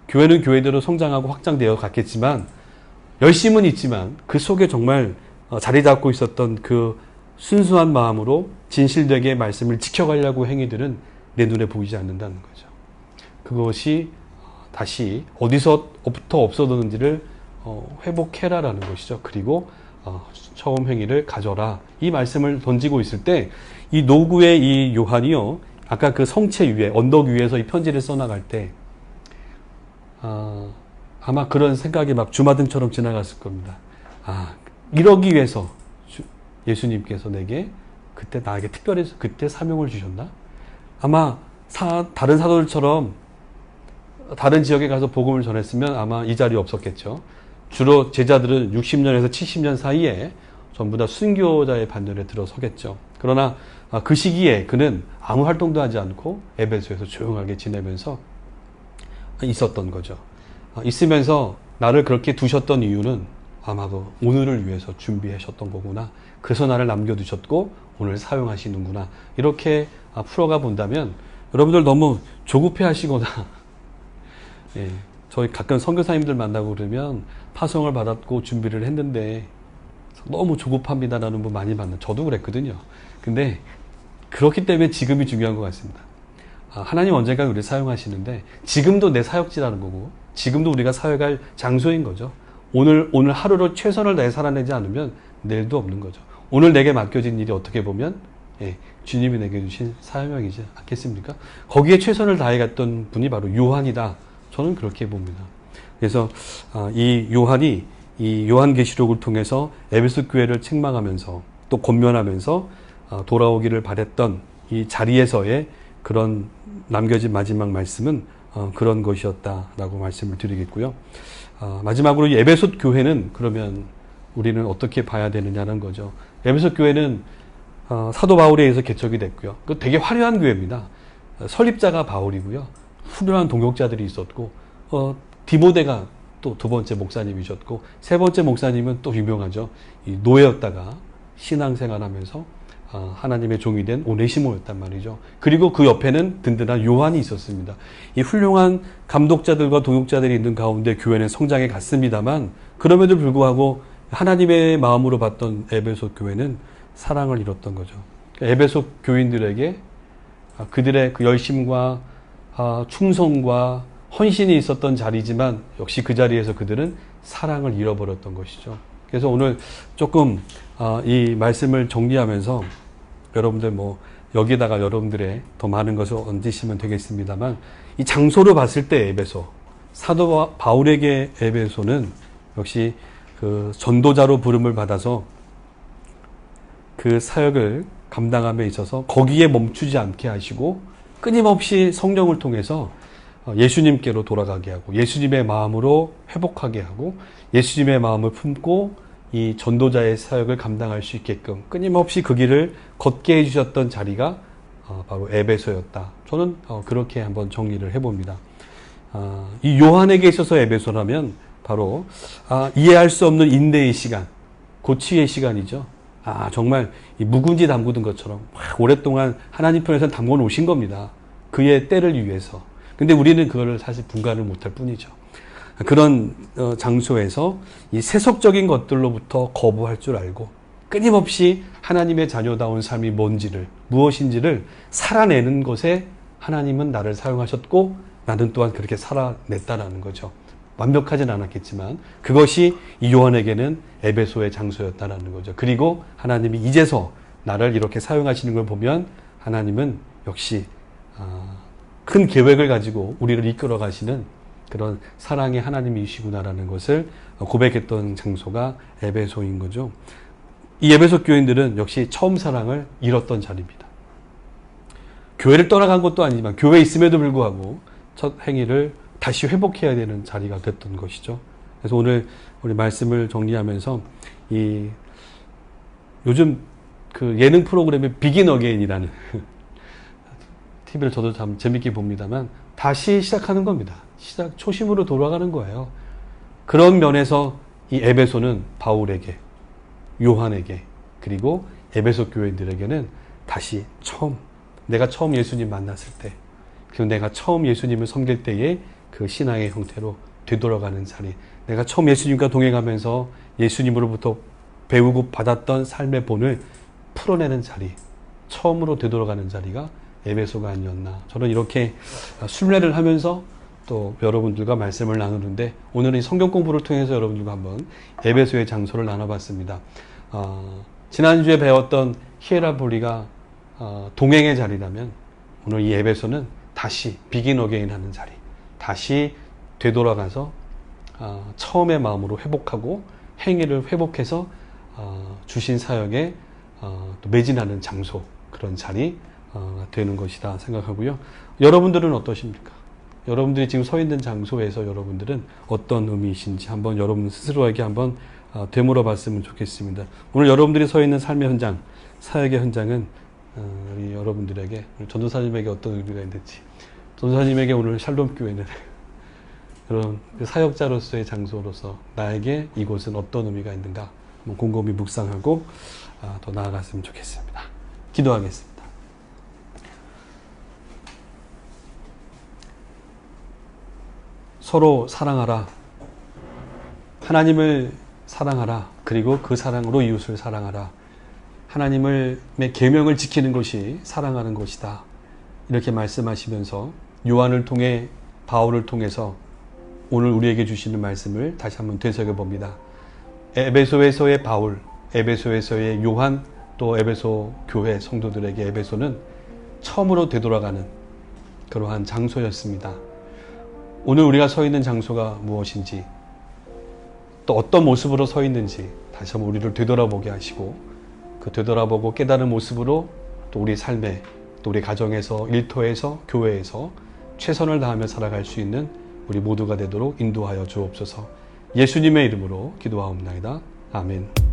교회는 교회대로 성장하고 확장되어 갔겠지만 열심은 있지만 그 속에 정말 자리 잡고 있었던 그 순수한 마음으로 진실되게 말씀을 지켜가려고 행위들은 내 눈에 보이지 않는다는 거죠. 그것이 다시 어디서부터 없어졌는지를 회복해라라는 것이죠. 그리고 처음 행위를 가져라. 이 말씀을 던지고 있을 때 이 노구의 이 요한이요. 아까 그 성체 위에 언덕 위에서 이 편지를 써나갈 때 아마 그런 생각이 막 주마등처럼 지나갔을 겁니다. 이러기 위해서 예수님께서 내게 그때 나에게 특별히 그때 사명을 주셨나? 아마 다른 사도들처럼 다른 지역에 가서 복음을 전했으면 아마 이 자리에 없었겠죠. 주로 제자들은 60년에서 70년 사이에 전부 다 순교자의 반열에 들어서겠죠. 그러나 그 시기에 그는 아무 활동도 하지 않고 에베소에서 조용하게 지내면서 있었던 거죠. 있으면서 나를 그렇게 두셨던 이유는 아마도 오늘을 위해서 준비하셨던 거구나. 그래서 나를 남겨두셨고 오늘 사용하시는구나. 이렇게 풀어가 본다면 여러분들 너무 조급해 하시거나 저희 가끔 선교사님들 만나고 그러면 파송을 받았고 준비를 했는데 너무 조급합니다라는 분 많이 만나요. 저도 그랬거든요. 근데 그렇기 때문에 지금이 중요한 것 같습니다. 하나님 언젠가 우리를 사용하시는데 지금도 내 사역지라는 거고 지금도 우리가 사역할 장소인 거죠. 오늘 하루를 최선을 다해 살아내지 않으면 내일도 없는 거죠. 오늘 내게 맡겨진 일이 어떻게 보면 주님이 내게 주신 사명이지 않겠습니까? 거기에 최선을 다해갔던 분이 바로 요한이다. 저는 그렇게 봅니다. 그래서 이 요한이 이 요한계시록을 통해서 에베소 교회를 책망하면서 또 권면하면서 돌아오기를 바랬던 이 자리에서의 그런 남겨진 마지막 말씀은 그런 것이었다라고 말씀을 드리겠고요. 마지막으로 이 에베소 교회는 그러면 우리는 어떻게 봐야 되느냐는 거죠. 에베소 교회는 사도 바울에 의해서 개척이 됐고요. 그 되게 화려한 교회입니다. 설립자가 바울이고요. 훌륭한 동역자들이 있었고 디모데가 또 두 번째 목사님이셨고 세 번째 목사님은 또 유명하죠. 이 노예였다가 신앙생활하면서 하나님의 종이 된 오네시모였단 말이죠. 그리고 그 옆에는 든든한 요한이 있었습니다. 이 훌륭한 감독자들과 동역자들이 있는 가운데 교회는 성장해 갔습니다만 그럼에도 불구하고 하나님의 마음으로 봤던 에베소 교회는 사랑을 잃었던 거죠. 에베소 교인들에게 그들의 그 열심과 충성과 헌신이 있었던 자리지만 역시 그 자리에서 그들은 사랑을 잃어버렸던 것이죠. 그래서 오늘 조금 이 말씀을 정리하면서 여러분들 여기다가 여러분들의 더 많은 것을 얹으시면 되겠습니다만, 이 장소를 봤을 때 에베소, 사도 바울에게 에베소는 역시 그 전도자로 부름을 받아서 그 사역을 감당함에 있어서 거기에 멈추지 않게 하시고 끊임없이 성령을 통해서 예수님께로 돌아가게 하고 예수님의 마음으로 회복하게 하고 예수님의 마음을 품고 이 전도자의 사역을 감당할 수 있게끔 끊임없이 그 길을 걷게 해주셨던 자리가 바로 에베소였다. 저는 그렇게 한번 정리를 해봅니다. 이 요한에게 있어서 에베소라면 바로 이해할 수 없는 인내의 시간, 고치의 시간이죠. 정말 이 묵은지 담그던 것처럼 오랫동안 하나님 편에서 담궈 놓으신 겁니다. 그의 때를 위해서. 근데 우리는 그거를 사실 분간을 못할 뿐이죠. 그런 장소에서 이 세속적인 것들로부터 거부할 줄 알고 끊임없이 하나님의 자녀다운 삶이 뭔지를, 무엇인지를 살아내는 것에 하나님은 나를 사용하셨고 나는 또한 그렇게 살아냈다라는 거죠. 완벽하진 않았겠지만 그것이 이 요한에게는 에베소의 장소였다라는 거죠. 그리고 하나님이 이제서 나를 이렇게 사용하시는 걸 보면 하나님은 역시 큰 계획을 가지고 우리를 이끌어 가시는 그런 사랑의 하나님이시구나라는 것을 고백했던 장소가 에베소인 거죠. 이 에베소 교인들은 역시 처음 사랑을 잃었던 자리입니다. 교회를 떠나간 것도 아니지만 교회에 있음에도 불구하고 첫 행위를 다시 회복해야 되는 자리가 됐던 것이죠. 그래서 오늘 우리 말씀을 정리하면서 요즘 그 예능 프로그램에 비긴 어게인이라는 TV를 저도 참 재밌게 봅니다만 다시 시작하는 겁니다. 초심으로 돌아가는 거예요. 그런 면에서 이 에베소는 바울에게, 요한에게, 그리고 에베소 교회들에게는 다시 내가 처음 예수님 만났을 때, 그리고 내가 처음 예수님을 섬길 때의 그 신앙의 형태로 되돌아가는 자리, 내가 처음 예수님과 동행하면서 예수님으로부터 배우고 받았던 삶의 본을 풀어내는 자리, 처음으로 되돌아가는 자리가 에베소가 아니었나. 저는 이렇게 순례를 하면서 또 여러분들과 말씀을 나누는데 오늘은 이 성경 공부를 통해서 여러분들과 한번 에베소의 장소를 나눠봤습니다. 지난주에 배웠던 히에라볼리가 동행의 자리라면 오늘 이 에베소는 다시 비긴 어게인 하는 자리, 다시 되돌아가서 처음의 마음으로 회복하고 행위를 회복해서 주신 사역에 또 매진하는 장소, 그런 자리 되는 것이다 생각하고요. 여러분들은 어떠십니까? 여러분들이 지금 서 있는 장소에서 여러분들은 어떤 의미이신지 한번 여러분 스스로에게 한번 되물어 봤으면 좋겠습니다. 오늘 여러분들이 서 있는 삶의 현장, 사역의 현장은 우리 여러분들에게, 전도사님에게 어떤 의미가 있는지, 전도사님에게 오늘 샬롬 교회는 그런 사역자로서의 장소로서 나에게 이곳은 어떤 의미가 있는가 한번 곰곰이 묵상하고 더 나아갔으면 좋겠습니다. 기도하겠습니다. 서로 사랑하라. 하나님을 사랑하라. 그리고 그 사랑으로 이웃을 사랑하라. 하나님의 계명을 지키는 것이 사랑하는 것이다. 이렇게 말씀하시면서 요한을 통해 바울을 통해서 오늘 우리에게 주시는 말씀을 다시 한번 되새겨 봅니다. 에베소에서의 바울, 에베소에서의 요한, 또 에베소 교회 성도들에게 에베소는 처음으로 되돌아가는 그러한 장소였습니다. 오늘 우리가 서 있는 장소가 무엇인지, 또 어떤 모습으로 서 있는지 다시 한번 우리를 되돌아보게 하시고, 그 되돌아보고 깨달은 모습으로 또 우리 삶에, 또 우리 가정에서, 일터에서, 교회에서 최선을 다하며 살아갈 수 있는 우리 모두가 되도록 인도하여 주옵소서. 예수님의 이름으로 기도하옵나이다. 아멘.